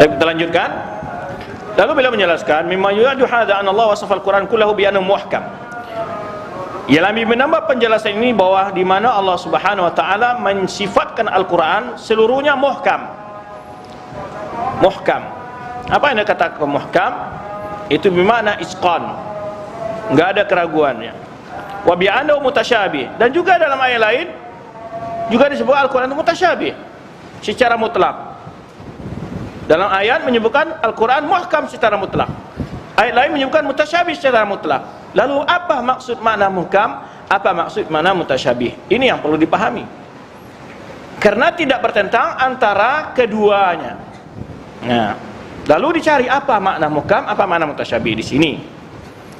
Kita lanjutkan. Lalu beliau menjelaskan, mimma yu'adu hadza an Allah wasafa al-Quran kullahu bi annahu muhkam. Ialah menambah penjelasan ini bahwa di mana Allah Subhanahu wa taala mensifatkan Al-Quran seluruhnya muhkam. Muhkam. Apa yang dikatakan muhkam? Itu bermakna isqan. Enggak ada keraguannya. Wa bi annahu mutasyabih. Dan juga dalam ayat lain juga disebut Al-Quran itu mutasyabih secara mutlak. Dalam ayat menyebutkan Al-Quran muhkam secara mutlak. Ayat lain menyebutkan mutasyabih secara mutlak. Lalu apa maksud makna muhkam? apa maksud mana mutasyabih. Ini yang perlu dipahami. Karena tidak bertentang antara keduanya. Nah, lalu dicari apa makna muhkam, apa makna mutasyabih di sini.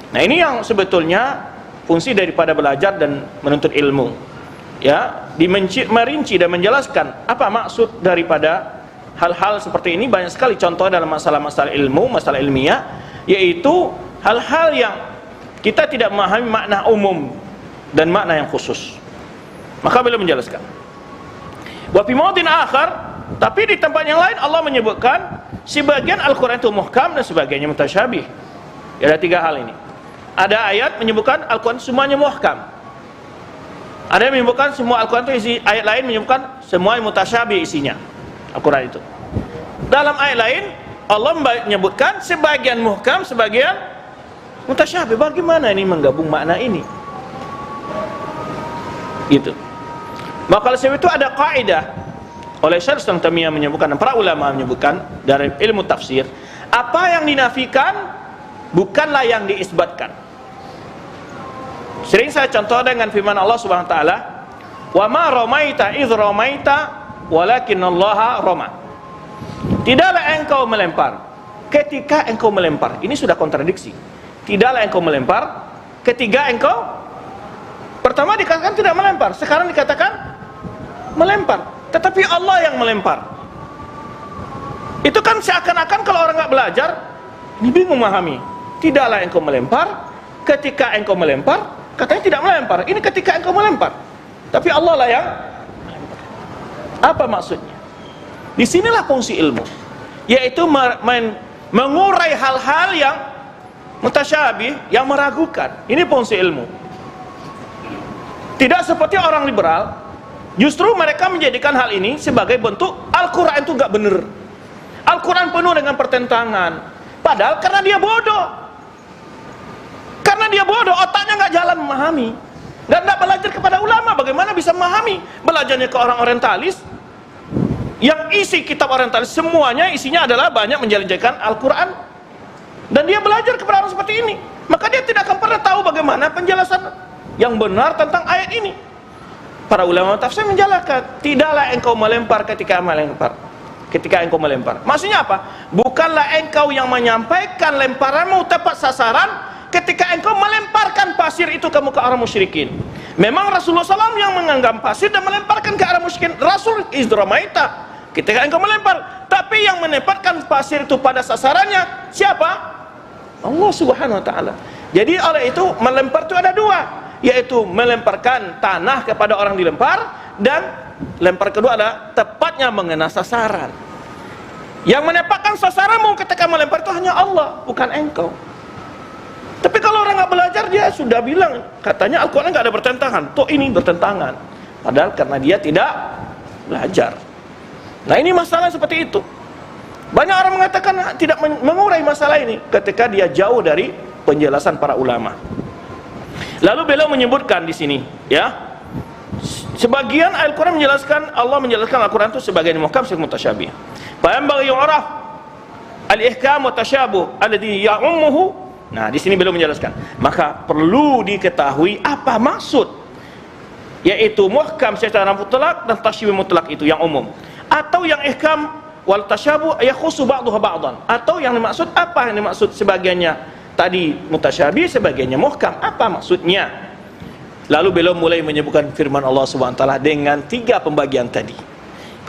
Nah, ini yang sebetulnya fungsi daripada belajar dan menuntut ilmu. Ya, merinci dan menjelaskan apa maksud daripada hal-hal seperti ini. Banyak sekali contoh dalam masalah-masalah ilmu, masalah ilmiah, yaitu hal-hal yang kita tidak memahami makna umum dan makna yang khusus. Maka beliau menjelaskan. Wa fi mawdin akhar, tapi di tempat yang lain Allah menyebutkan sebagian Al-Qur'an itu muhkam dan sebagainya mutasyabih. Ada tiga hal ini. Ada ayat menyebutkan Al-Qur'an semuanya muhkam. Ada yang menyebutkan semua Al-Qur'an itu isi, ayat lain menyebutkan semua mutasyabih isinya Al-Qur'an itu. Dalam ayat lain Allah menyebutkan sebagian muhkam, sebagian mutasyabih. Bagaimana ini menggabung makna ini? Gitu. Maka sebab itu ada kaidah oleh Syekh Islam Taimiyah menyebutkan, dan para ulama menyebutkan dari ilmu tafsir, apa yang dinafikan bukanlah yang diisbatkan. Sering saya contoh dengan firman Allah Subhanahu wa taala, "Wa ma ramaita idz ramaita walakinallaha rama." Tidaklah engkau melempar ketika engkau melempar. Ini sudah kontradiksi. Tidaklah engkau melempar ketika engkau, pertama dikatakan tidak melempar, sekarang dikatakan melempar, tetapi Allah yang melempar. Itu kan seakan-akan kalau orang nggak belajar, ini bingung memahami. Tidaklah engkau melempar ketika engkau melempar, katanya tidak melempar. Ini ketika engkau melempar, tapi Allah lah yang melempar. Apa maksudnya? Disinilah fungsi ilmu, yaitu mengurai hal-hal yang mutasyabih, yang meragukan. Ini fungsi ilmu. Tidak seperti orang liberal, justru mereka menjadikan hal ini sebagai bentuk Al-Quran itu gak benar. Al-Quran penuh dengan pertentangan. Padahal karena dia bodoh. Karena dia bodoh, otaknya gak jalan memahami. Dan gak belajar kepada ulama. Bagaimana bisa memahami? Belajarnya ke orang orientalis, yang isi kitab orientalis semuanya isinya adalah banyak menjelajahkan Al-Quran. Dan dia belajar kepada orang seperti ini, maka dia tidak akan pernah tahu bagaimana penjelasan yang benar tentang ayat ini. Para ulama tafsir menjelaskan, tidaklah engkau melempar ketika melempar. Ketika engkau melempar, maksudnya apa? Bukanlah engkau yang menyampaikan lemparanmu tepat sasaran ketika engkau melemparkan pasir itu ke muka orang musyrikin. Memang Rasulullah SAW yang menganggap pasir dan melemparkan ke arah musyrikin. Rasul izdramaita, ketika engkau melempar. Tapi yang melemparkan pasir itu pada sasarannya siapa? Allah Subhanahu wa taala. Jadi oleh itu melempar itu ada dua, yaitu melemparkan tanah kepada orang dilempar, dan lempar kedua adalah tepatnya mengenai sasaran. Yang menempatkan sasaranmu ketika melempar itu hanya Allah, bukan engkau. Tapi kalau orang nggak belajar, dia sudah bilang katanya Al-Quran nggak ada bertentangan, toh ini bertentangan. Padahal karena dia tidak belajar. Nah, ini masalah seperti itu. Banyak orang mengatakan tidak mengurai masalah ini ketika dia jauh dari penjelasan para ulama. Lalu beliau menyebutkan di sini, ya, sebagian Al-Quran menjelaskan, Allah menjelaskan Al-Quran itu sebagian muhkam, sebagian mutasyabih. Fa'am bagi yu'raf al-ihkam wa tasyabuh alladhi ya'ummuhu. Nah, di sini beliau menjelaskan, maka perlu diketahui apa maksud, yaitu muhkam secara mutlak dan tasyabih mutlak itu yang umum, atau yang ihkam wal tasyabuh yakhussu ba'dahu ba'dan, atau yang dimaksud apa yang dimaksud sebagiannya tadi mutasyabih, sebagiannya muhkam, apa maksudnya. Lalu beliau mulai menyebutkan firman Allah Subhanahu wa taala dengan tiga pembagian tadi.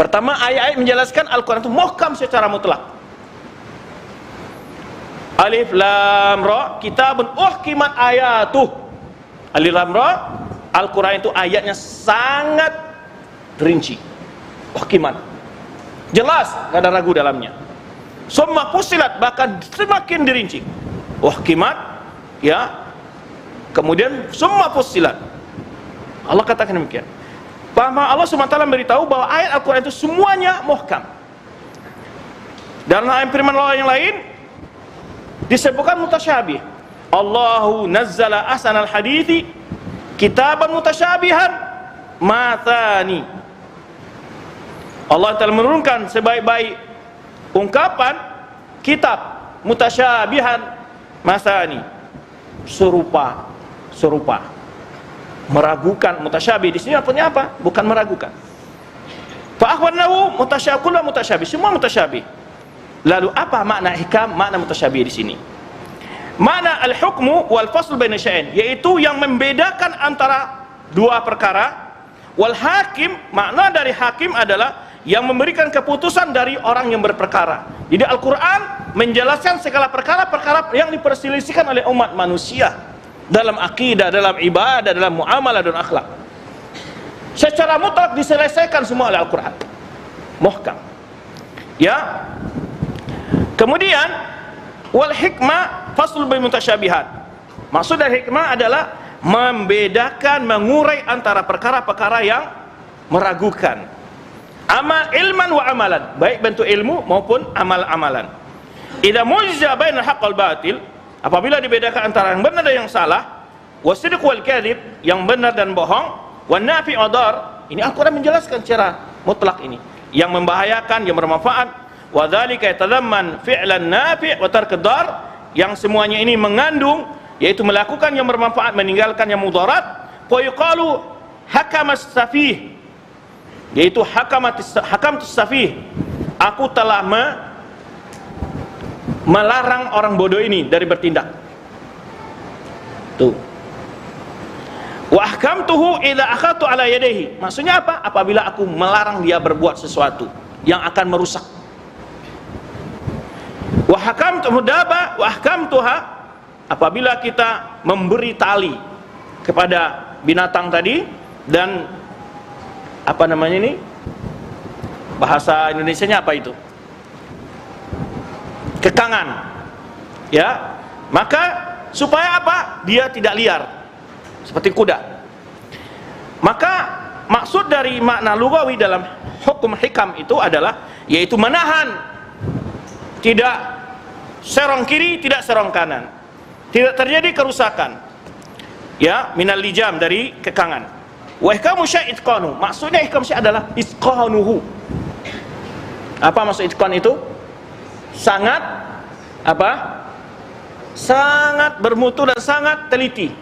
Pertama, ayat-ayat menjelaskan Al-Quran itu muhkam secara mutlak. Alif lam ra kitabun uhkimat ayatuh. Alif lam ra, Al-Quran itu ayatnya sangat rinci, uhkimat, jelas, gak ada ragu dalamnya. Summa fussilat, bahkan semakin dirinci, uhkimat, ya. Kemudian summa fussilat, Allah katakan demikian. Bahwa Allah SWT memberitahu bahwa ayat Al-Quran itu semuanya muhkam. Dalam ayat firman Allah yang lain disebutkan mutasyabih. Allahu nazzala ahsanal hadithi kitaban mutasyabihan matani. Allah telah menurunkan sebaik-baik ungkapan kitab mutasyabihan masani, serupa. meragukan. Mutasyabih di sini artinya apa? Bukan meragukan. Fa akhbarnahu mutasyabih, mutasyabih, semua mutasyabih. Lalu apa makna hikam, makna mutasyabih di sini? Makna al-hukmu wal fasl baina syai'ain, yaitu yang membedakan antara dua perkara. Wal hakim, makna dari hakim adalah yang memberikan keputusan dari orang yang berperkara. Jadi Al-Quran menjelaskan segala perkara-perkara yang diperselisihkan oleh umat manusia dalam akidah, dalam ibadah, dalam muamalah dan akhlak. Secara mutlak diselesaikan semua oleh Al-Quran. Muhkam. Ya. Kemudian wal hikmah faslul bain mutasyabihat. Maksud dari hikmah adalah membedakan, mengurai antara perkara-perkara yang meragukan. Amal ilman wa amalan, baik bentuk ilmu maupun amal-amalan. Idza mujza bainal haqq wal batil, apabila dibedakan antara yang benar dan yang salah, wasidq wal kadhib, yang benar dan bohong, wan nafi' wa dar, ini Al-Qur'an menjelaskan secara mutlak ini, yang membahayakan, yang bermanfaat. Wa dzalika yatadamman fi'lan nafi' wa tark dar, yang semuanya ini mengandung yaitu melakukan yang bermanfaat, meninggalkan yang mudarat. Fa yuqalu hakamas safih, yaitu hakam safih, aku telah melarang orang bodoh ini dari bertindak. Tuh. Wa ahkamtuhu idza akhadtu ala yadayhi, maksudnya apa? Apabila aku melarang dia berbuat sesuatu yang akan merusak. Wa hakamtu mudaba wa ahkamtuha, apabila kita memberi tali kepada binatang tadi dan apa namanya ini? Bahasa Indonesianya apa itu? Kekangan. Ya. Maka supaya apa? Dia tidak liar seperti kuda. Maka maksud dari makna lugawi dalam hukum hikam itu adalah yaitu menahan, tidak serong kiri, tidak serong kanan, tidak terjadi kerusakan. Ya, minal lijam, dari kekangan. Wa ihkamu syai' itqanu, maksudnya ihkam syai' adalah itqanuhu. Apa maksud itqan itu? Sangat apa? Sangat bermutu dan sangat teliti.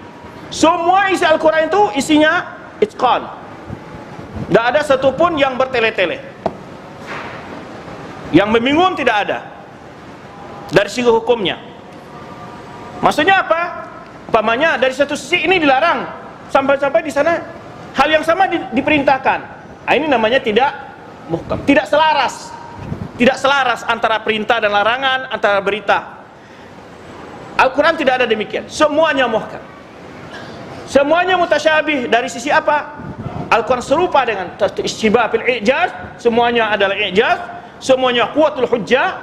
Semua isi Al-Quran itu isinya itqan. Tidak ada satupun yang bertele-tele, yang membingung, tidak ada dari segi hukumnya. Maksudnya apa? Umpamanya dari satu sisi ini dilarang, sampai-sampai di sana hal yang sama diperintahkan. Nah, ini namanya tidak muhkam, tidak selaras. Tidak selaras antara perintah dan larangan, antara berita. Al-Quran tidak ada demikian. Semuanya muhkam, semuanya mutasyabih. Dari sisi apa? Al-Quran serupa dengan istibah fil i'jaz, semuanya adalah i'jaz, semuanya kuwatul hujjah,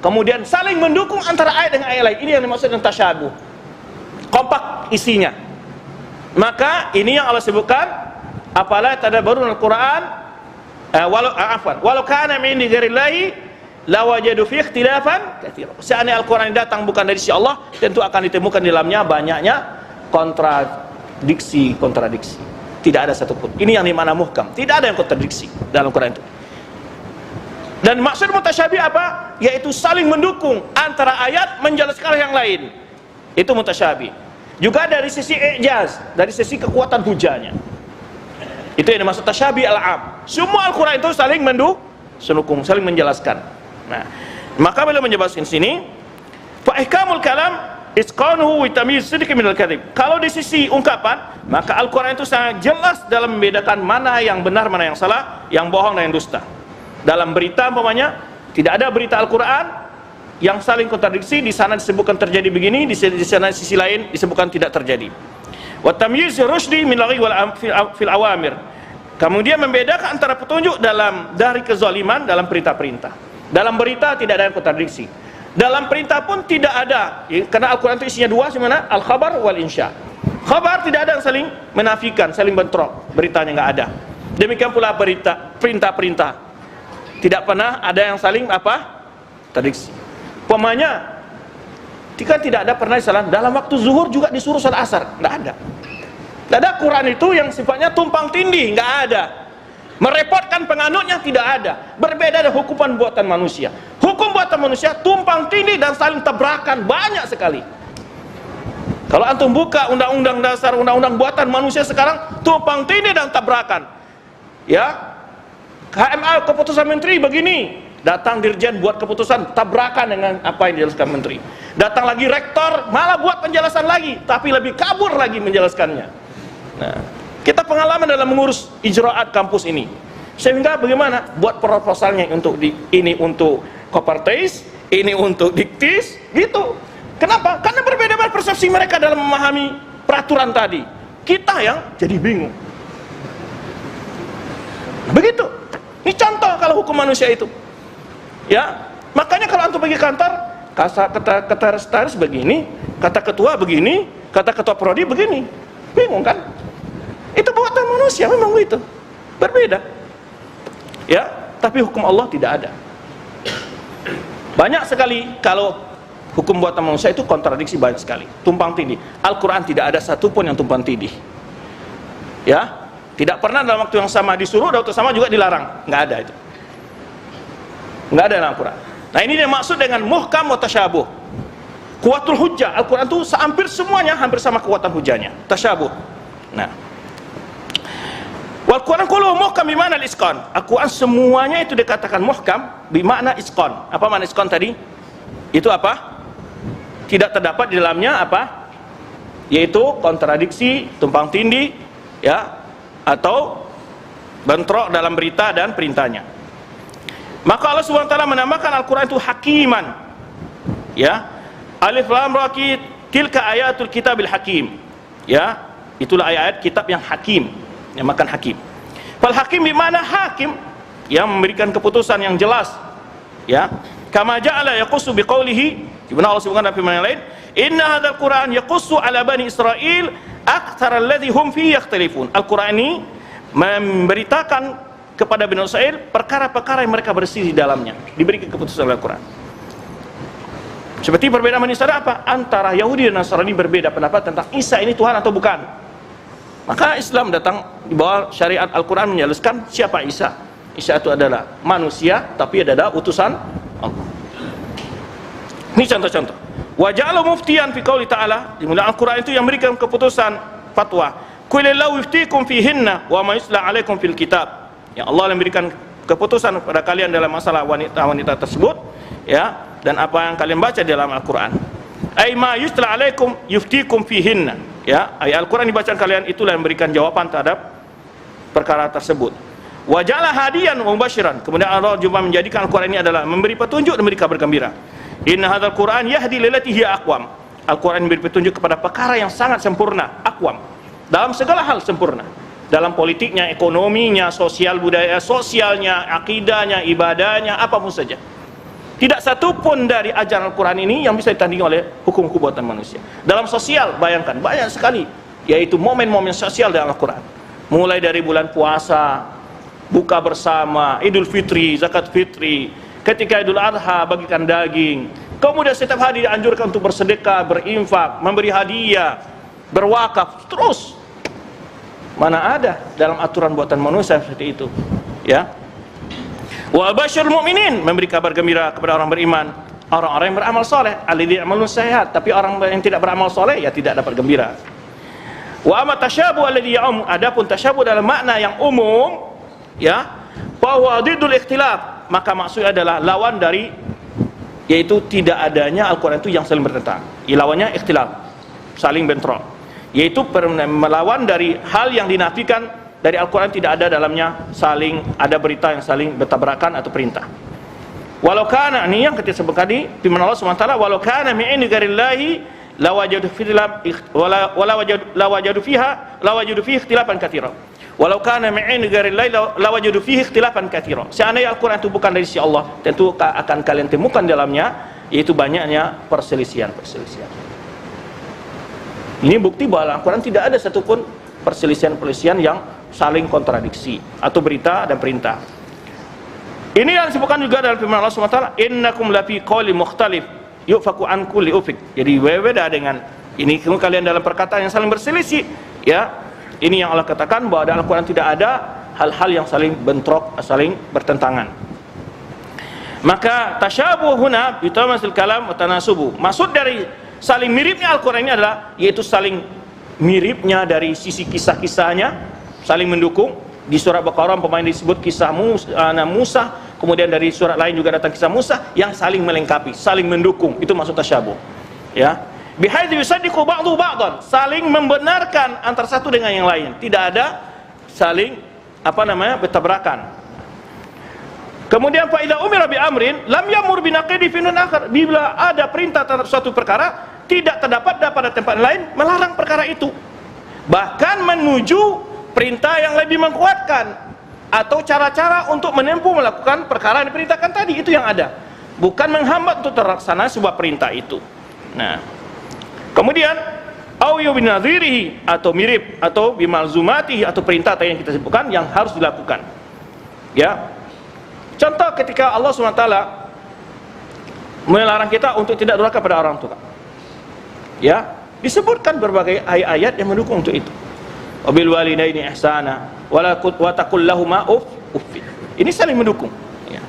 kemudian saling mendukung antara ayat dengan ayat lain. Ini yang dimaksud dengan tasyabuh, kompak isinya. Maka ini yang Allah sebutkan, afala tadabbarun al-Quran, walau kana min indi ghairillahi lawajadu fi ikhtilafan katsira. Seandainya Al-Quran datang bukan dari sisi Allah, tentu akan ditemukan di dalamnya banyaknya kontradiksi. Tidak ada satupun. Ini yang dimana muhkam, tidak ada yang kontradiksi dalam Al-Quran itu. Dan maksud mutasyabih apa? Yaitu saling mendukung antara ayat menjelaskan yang lain. Itu mutasyabih. Juga dari sisi i'jaz, dari sisi kekuatan hujahnya. Itu yang dimaksud tasyabih al-am. Semua Al-Quran itu saling mendukung, saling menjelaskan. Nah, maka beliau menjelaskan sini, fa ihkamul kalam itqanuhu wa tamyiz sidqi minal kadhib. Kalau di sisi ungkapan, maka Al-Quran itu sangat jelas dalam membedakan mana yang benar, mana yang salah, yang bohong dan yang dusta. Dalam berita umpamanya, tidak ada berita Al-Quran yang saling kontradiksi. Di sana disebutkan terjadi begini, di sana sisi lain disebutkan tidak terjadi. Wa tamyiz rusydi min laghi wal fil awamir. Kemudian membedakan antara petunjuk dari kezaliman dalam perintah-perintah. Dalam berita tidak ada yang kontradiksi. Dalam perintah pun tidak ada, karena Al-Quran itu isinya dua, sebenarnya al-khabar wal insya. Khabar tidak ada yang saling menafikan, saling bentrok, beritanya nggak ada. Demikian pula perintah-perintah tidak pernah ada yang saling kontradiksi. Umpamanya, jika tidak ada pernah salah dalam waktu zuhur juga disuruh salat asar, nggak ada. Nggak ada. Quran itu yang sifatnya tumpang tindih, nggak ada. Merepotkan penganutnya, tidak ada. Berbeda dengan hukuman buatan manusia. Hukum buatan manusia tumpang tindih dan saling tabrakan banyak sekali. Kalau antum buka undang-undang dasar, undang-undang buatan manusia sekarang, tumpang tindih dan tabrakan. Ya, KMA keputusan menteri begini, datang dirjen buat keputusan tabrakan dengan apa yang dijelaskan menteri. Datang lagi rektor malah buat penjelasan lagi, tapi lebih kabur lagi menjelaskannya. Nah, kita pengalaman dalam mengurus ijraat kampus ini, sehingga bagaimana buat proposalnya untuk ini untuk koparteis, ini untuk diktis, gitu. Kenapa? Karena berbeda-beda persepsi mereka dalam memahami peraturan tadi. Kita yang jadi bingung. Begitu. Ini contoh kalau hukum manusia itu. Ya, makanya kalau antum pergi kantor, kata sekretaris begini, kata ketua begini, kata ketua prodi begini. Bingung kan? Itu buatan manusia, memang begitu. Berbeda. Ya, tapi hukum Allah tidak ada. Banyak sekali kalau hukum buatan manusia itu kontradiksi, banyak sekali, tumpang tindih. Al-Quran tidak ada satupun yang tumpang tindih. Ya, tidak pernah dalam waktu yang sama disuruh, dalam waktu sama juga dilarang. Nggak ada itu. Nggak ada dalam Al-Quran. Nah, ini dia maksud dengan muhkam wa tasyabuh. Kuwatul hujjah, Al-Quran itu hampir semuanya hampir sama kekuatan hujahnya. Tasyabuh. Nah, wal Quran kulluhu muhkam bimana al-isqan. Al-Quran semuanya itu dikatakan muhkam bimana isqan. Apa makna isqan tadi? Itu apa? Tidak terdapat di dalamnya apa? Yaitu kontradiksi, tumpang tindih, ya, atau bentrok dalam berita dan perintahnya. Maka Allah SWT menamakan Al-Quran itu hakiman. Ya, alif lam ra tilka ayatul kitabil hakim. Ya, itulah ayat-ayat kitab yang hakim, yang makan hakim. Fal hakim di mana hakim yang memberikan keputusan yang jelas. Ya, kama ja'ala yaqussu biqaulihi, di mana Allah sebutkan dalam firman yang lain, inna hadzal Qur'an yaqussu ala bani Israil aktsara alladhi hum fihi yakhtalifun. Al-Qur'an ini memberitakan kepada Bani Israil perkara-perkara yang mereka bersih di dalamnya, diberi keputusan oleh Al-Quran. Seperti perbedaan Bani Israil apa? Antara Yahudi dan Nasrani berbeda pendapat tentang Isa ini Tuhan atau bukan. Maka Islam datang di bawah syariat Al-Quran menjelaskan siapa Isa. Isa itu adalah manusia, tapi adalah utusan Allah. Ini contoh-contoh. Wa ja'ala muftiyan fi qouli ta'ala, di mana Al-Qur'an itu yang memberikan keputusan fatwa. Qul lau yuftikum fihinna wa ma yusla 'alaikum fil kitab. Ya, Allah yang memberikan keputusan kepada kalian dalam masalah wanita-wanita tersebut, ya, dan apa yang kalian baca dalam Al-Qur'an. Ai ma yusla 'alaikum yuftikum fihinna. Ya, ayat Al-Qur'an dibacakan kalian itulah yang memberikan jawaban terhadap perkara tersebut. Wa ja'ala hadiyan wa mubasyiran. Kemudian Allah juga menjadikan Al-Qur'an ini adalah memberi petunjuk dan memberi kabar gembira. Inna hadzal Qur'an yahdi lillati hiya aqwam. Al-Qur'an memberi petunjuk kepada perkara yang sangat sempurna, aqwam. Dalam segala hal sempurna. Dalam politiknya, ekonominya, sosial budaya, sosialnya, akidahnya, ibadahnya, apapun saja. Tidak satu pun dari ajaran Al-Quran ini yang bisa ditandingi oleh hukum-hukum buatan manusia. Dalam sosial, bayangkan, banyak sekali, yaitu momen-momen sosial dalam Al-Quran. Mulai dari bulan puasa, buka bersama, Idul Fitri, zakat fitri, ketika Idul Adha bagikan daging, kemudian setiap hari dianjurkan untuk bersedekah, berinfak, memberi hadiah, berwakaf, terus. Mana ada dalam aturan buatan manusia seperti itu, ya. Wa basyirul mu'minin, memberi kabar gembira kepada orang beriman, orang-orang yang beramal soleh, alladzina ya'malun shalihat. Tapi orang yang tidak beramal soleh ya tidak dapat gembira. Wa amma tasyabuh alladzi ya'um, adapun tasyabuh dalam makna yang umum, ya, bahwa didul ikhtilaf, maka maksudnya adalah lawan dari, yaitu tidak adanya Al-Quran itu yang saling bertentangan. Lawannya ikhtilaf, saling bentrok, yaitu melawan dari hal yang dinafikan dari Al-Quran, tidak ada dalamnya saling ada berita yang saling bertabrakan atau perintah. Walau kana, ini yang ketika sebut tadi firman Allah SWT, walau kana min ghairillahi lawajadu fiha lawajadu fihi ikhtilafan katsira. Walau kana min ghairillahi lawajadu fihi ikhtilafan katsira. Seandainya Al-Quran itu bukan dari sisi Allah, tentu akan kalian temukan dalamnya yaitu banyaknya perselisihan-perselisihan. Ini bukti bahwa Al-Quran tidak ada satupun perselisihan-perselisihan yang saling kontradiksi atau berita dan perintah. Ini yang disebutkan juga dalam firman Allah SWT, innakum lafi qawli mukhtalif yufaku an kulli ufik. Jadi berbeda dengan ini kalian dalam perkataan yang saling berselisih, ya. Ini yang Allah katakan bahwa dalam Al-Quran tidak ada hal-hal yang saling bentrok, saling bertentangan. Maka tasyabuh huna bitamasil kalam wa tanasubu. Maksud dari Saling miripnya Al-Quran ini adalah yaitu saling miripnya dari sisi kisah-kisahnya, saling mendukung. Di surat Baqarah pemain disebut kisah Musa, kemudian dari surat lain juga datang kisah Musa yang saling melengkapi, saling mendukung. Itu maksud tasyabuh. Ya. Bihaitsu yusaddiqu ba'dhu ba'dhan, saling membenarkan antara satu dengan yang lain. Tidak ada saling bertabrakan. Kemudian fa idza umira bi amrin lam yamur bi naqidi fi akhar. Bila ada perintah terhadap suatu perkara, tidak terdapat pada tempat lain melarang perkara itu. Bahkan menuju perintah yang lebih menguatkan atau cara-cara untuk menempuh melakukan perkara yang diperintahkan tadi, itu yang ada. Bukan menghambat untuk terlaksana sebuah perintah itu. Nah, kemudian au yubinadhirihi, atau mirip, atau bimalzumatihi, atau perintah yang kita sebutkan yang harus dilakukan. Ya. Contoh ketika Allah SWT melarang kita untuk tidak durhaka pada orang tua. Ya, disebutkan berbagai ayat-ayat yang mendukung untuk itu. Wabil walidaini ihsana wa taqul lahumā uff. Ini saling mendukung. Ya.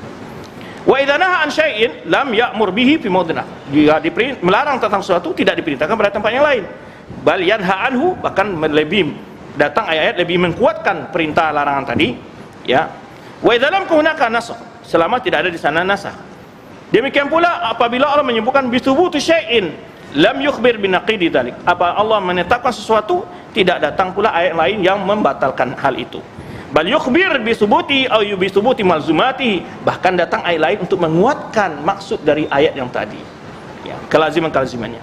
Wa idza nahaa an syai'in lam ya'mur bihi fi mawdhi'ah. Jika melarang tentang sesuatu tidak diperintahkan pada tempat yang lain. Bal yanha anhu, bahkan lebih datang ayat-ayat lebih menguatkan perintah larangan tadi. Ya. Wa idza lam hunaka nasakh, selama tidak ada di sana nasakh. Demikian pula apabila Allah menyebutkan bi thubuti syai'in lam yukhbir bi naqidi dzalik. Apa Allah menetapkan sesuatu, tidak datang pula ayat lain yang membatalkan hal itu. Bal yukhbir bi thubuti aw bi thubuti malzumati, bahkan datang ayat lain untuk menguatkan maksud dari ayat yang tadi. Ya, kelaziman-kelazimannya.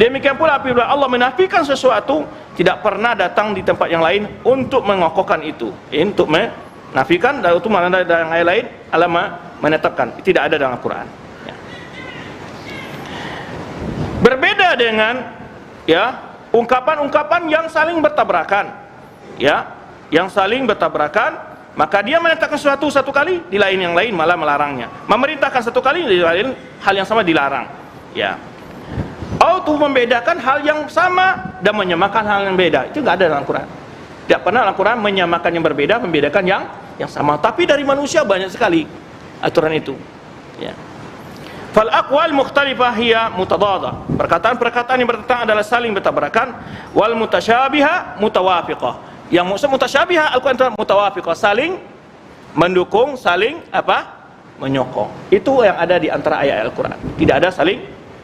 Demikian pula apabila Allah menafikan sesuatu, tidak pernah datang di tempat yang lain untuk mengokohkan itu. Untuk menafikan dan untuk mana ada ayat lain alama menetapkan. Tidak ada dalam Al-Quran. Ya. Berbeda dengan ungkapan-ungkapan yang saling bertabrakan. Ya, yang saling bertabrakan, maka dia menetapkan sesuatu satu kali, di lain yang lain malah melarangnya. Memerintahkan satu kali, di lain hal yang sama dilarang. Ya. Atau membedakan hal yang sama dan menyamakan hal yang beda. Itu enggak ada dalam Al-Quran. Tidak pernah Al-Quran menyamakan yang berbeda, membedakan yang sama. Tapi dari manusia banyak sekali aturan itu. Ya. Fal aqwal mukhtalifah hiya mutadadah. Perkataan-perkataan yang bertentangan adalah saling bertabrakan. Wal mutasyabiha mutawafiqah. Yang maksud mutasyabiha Al-Quran mutawafiqah, saling mendukung, saling menyokong. Itu yang ada di antara ayat Al-Quran. Tidak ada saling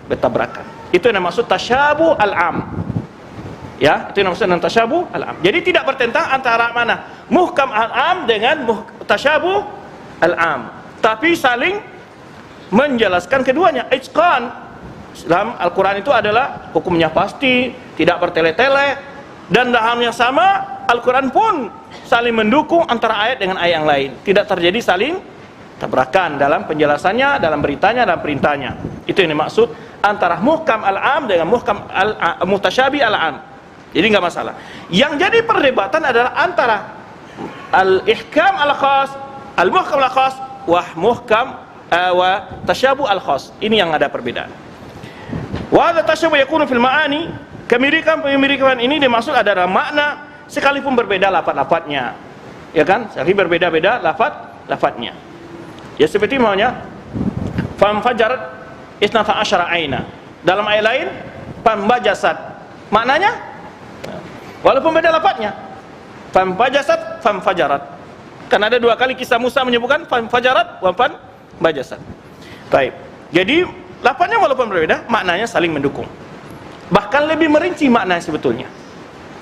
bertabrakan. Itu yang maksud tasyabuh al-am. Ya, itu yang maksud tasyabuh al-am. Jadi tidak bertentang antara mana muhkam al-am dengan tasyabuh al-am, tapi saling menjelaskan keduanya. Itqan dalam Al-Quran itu adalah hukumnya pasti, tidak bertele-tele, dan dalam yang sama Al-Quran pun saling mendukung antara ayat dengan ayat yang lain. Tidak terjadi saling tabrakan dalam penjelasannya, dalam beritanya, dalam perintahnya. Itu yang dimaksud antara muhkam al-am dengan muhkam mutasyabi al-am. Jadi enggak masalah. Yang jadi perdebatan adalah antara al-ihkam al-khas, al-muhkam al-khas wa muhkam wa tasyabuh al-khas. Ini yang ada perbedaan. Wa hadza tasyabuh yakunu fil ma'ani, kemiripan ini dimaksud adalah makna sekalipun berbeda lafaz-lafaznya. Ya kan? Jadi berbeda-beda lafaz-lafaznya. Ya seperti maunya fam fajarat isnata asyara aina. Dalam ayat lain fam bajasat. Maknanya walaupun beda lafaznya. Fam bajasat, fam fajarat. Karena ada dua kali kisah Musa menyebutkan fam fajarat wa fam bajasat. Baik. Jadi lafaznya walaupun berbeda, maknanya saling mendukung. Bahkan lebih merinci makna sebetulnya.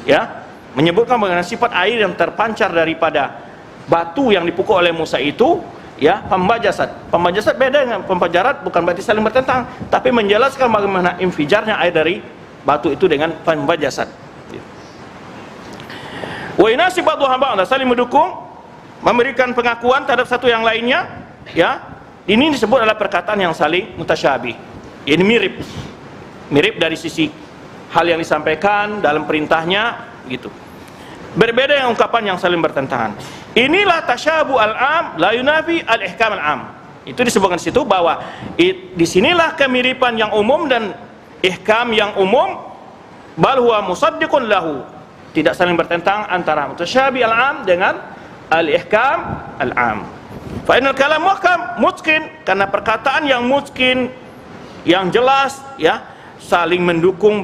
Ya, menyebutkan mengenai sifat air yang terpancar daripada batu yang dipukul oleh Musa itu. Ya, pembajasat. Pembajasat beda dengan pemfajarat, bukan berarti saling bertentang, tapi menjelaskan bagaimana infijarnya air dari batu itu dengan pembajasat. Wa inasib ba'dhuha ba'dha, saling mendukung, memberikan pengakuan terhadap satu yang lainnya. Ya, ini disebut adalah perkataan yang saling mutasyabih. Ini mirip dari sisi hal yang disampaikan dalam perintahnya, gitu. Berbeda yang ungkapan yang saling bertentangan. Inilah tasyabuh al-am la yunafi al-ihkam al-am. Itu disebutkan di situ bahwa disinilah kemiripan yang umum dan ihkam yang umum, bal huwa musaddiqun lahu. Tidak saling bertentang antara mutasyabih al-am dengan al-ihkam al-am. Fa inal kalam muhkam mutqin, karena perkataan yang mutqin, yang jelas, ya, saling mendukung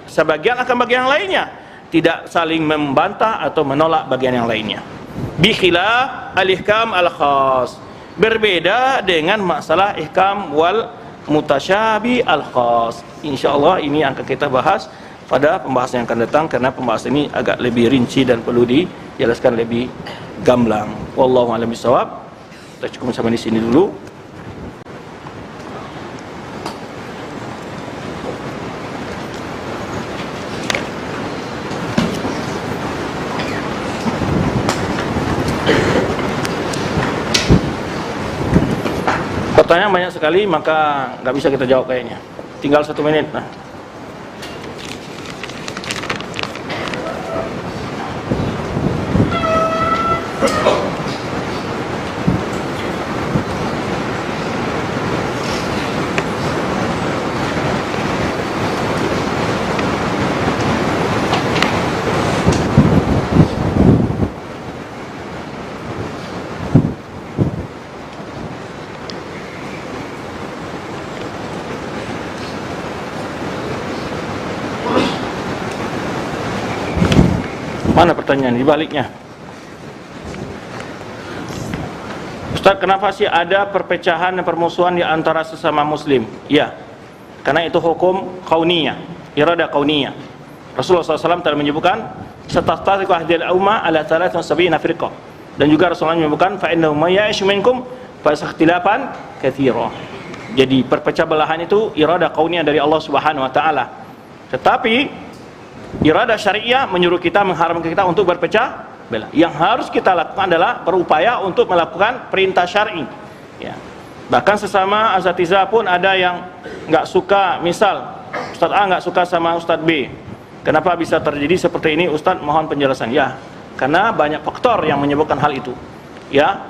sebagian akan bagian yang lainnya, tidak saling membantah atau menolak bagian yang lainnya. Bi khilaf al-ihkam al-khas, berbeda dengan masalah ihkam wal mutasyabi al-khas. Insyaallah ini akan kita bahas pada pembahasan yang akan datang, karena pembahasan ini agak lebih rinci dan perlu dijelaskan lebih gamblang. Wallahu a'lam bishawab. Kita cukup sampai di sini dulu. Pertanyaan banyak sekali, maka nggak bisa kita jawab kayaknya. Tinggal 1 menit. Nah. Mana pertanyaan di baliknya? Ustaz, kenapa sih ada perpecahan dan permusuhan di antara sesama muslim? Ya, karena itu hukum kauniyah, irada kauniyah. Rasulullah SAW telah menyebutkan satastariqu hadhil umma ala 73 firqah, dan juga Rasulullah menyebutkan fa innahu may ya'ish minkum fa sakhtilafan katsira. Jadi perpecah belahan itu irada kauniyah dari Allah Subhanahu wa taala. Tetapi irada syariah menyuruh kita, mengharamkan kita untuk berpecah belah. Yang harus kita lakukan adalah berupaya untuk melakukan perintah syar'i. Ya. Bahkan sesama asatidzah pun ada yang nggak suka, misal Ustaz A nggak suka sama Ustaz B. Kenapa bisa terjadi seperti ini? Ustaz mohon penjelasan. Ya, karena banyak faktor yang menyebabkan hal itu. Ya,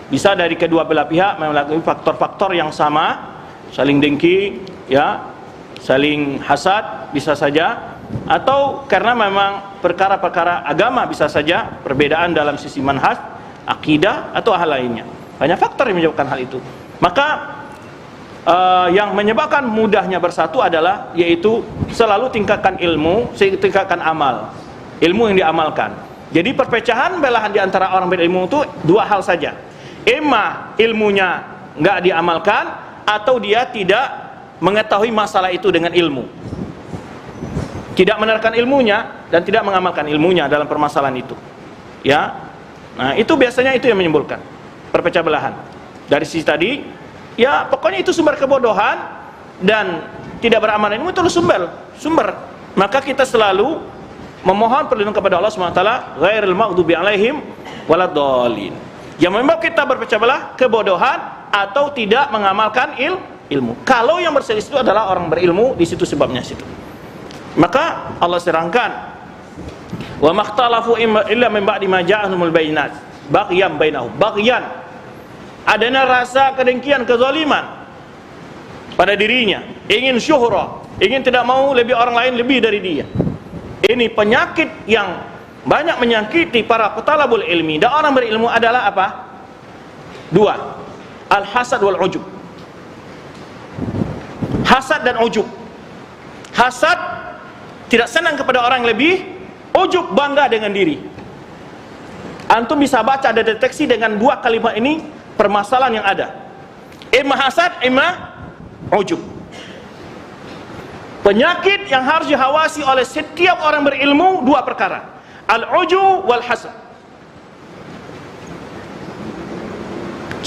bisa dari kedua belah pihak melalui faktor-faktor yang sama, saling dengki, ya, saling hasad bisa saja. Atau karena memang perkara-perkara agama bisa saja, perbedaan dalam sisi manhaj, akidah atau hal lainnya. Banyak faktor yang menyebabkan hal itu. Maka yang menyebabkan mudahnya bersatu adalah yaitu selalu tingkatkan ilmu, tingkatkan amal. Ilmu yang diamalkan. Jadi perpecahan belahan di antara orang berilmu itu dua hal saja. Emma ilmunya nggak diamalkan, atau dia tidak mengetahui masalah itu dengan ilmu. Tidak menerapkan ilmunya dan tidak mengamalkan ilmunya dalam permasalahan itu. Ya. Nah, itu biasanya itu yang menimbulkan perpecah belahan. Dari sisi tadi, ya pokoknya itu sumber kebodohan dan tidak beramal ilmu, itu sumber. Maka kita selalu memohon perlindungan kepada Allah Subhanahu wa taala, ghairil maghdubi alaihim waladdallin. Yang menyebabkan kita berpecah belah kebodohan atau tidak mengamalkan ilmu. Kalau yang berselisih itu adalah orang berilmu, di situ sebabnya situ. Maka Allah serangkan, wa makhtalafu illa min ba'di ma ja'ahumul bayyinat baghyan bainahum. Baghyan, adanya rasa kedengkian, kezaliman pada dirinya, ingin syuhra, ingin tidak mau lebih orang lain lebih dari dia. Ini penyakit yang banyak menyakiti para petalabul ilmi dan orang berilmu adalah apa? Dua, al-hasad wal ujub. Hasad dan ujub. Hasad, tidak senang kepada orang yang lebih, ujub, bangga dengan diri. Antum bisa baca, ada deteksi dengan dua kalimat ini permasalahan yang ada. Imma hasad, imma ujub. Penyakit yang harus dihawasi oleh setiap orang berilmu dua perkara, al-ujub wal hasad.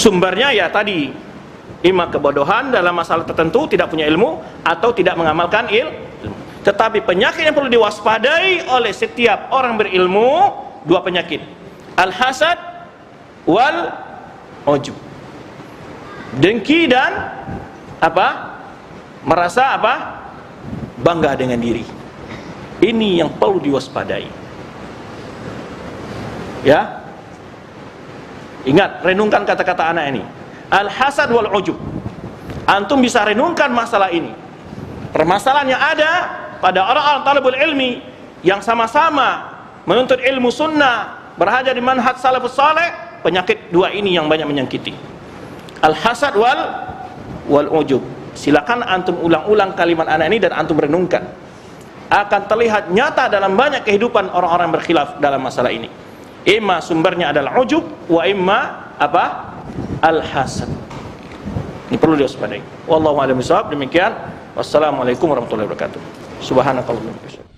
Sumbernya ya tadi, imma kebodohan dalam masalah tertentu, tidak punya ilmu, atau tidak mengamalkan ilmu. Tetapi penyakit yang perlu diwaspadai oleh setiap orang berilmu, dua penyakit, al-hasad wal ujub. Dengki dan apa? Merasa apa? Bangga dengan diri. Ini yang perlu diwaspadai. Ya. Ingat, renungkan kata-kata anak ini. Al-hasad wal ujub. Antum bisa renungkan masalah ini. Permasalahan yang ada pada orang-orang talibul ilmi yang sama-sama menuntut ilmu sunnah, berhajar di manhaj salafus saleh, penyakit dua ini yang banyak menyakiti. Al-hasad wal ujub. Silakan antum ulang-ulang kalimat anak ini dan antum renungkan. Akan terlihat nyata dalam banyak kehidupan orang-orang berkhilaf dalam masalah ini. Imma sumbernya adalah ujub, wa imma apa? Al-hasad. Ini perlu diwaspadai. Wallahu a'lam bishawab. Demikian. Wassalamualaikum warahmatullahi wabarakatuh. Subhanakallahumma wa bihamdika.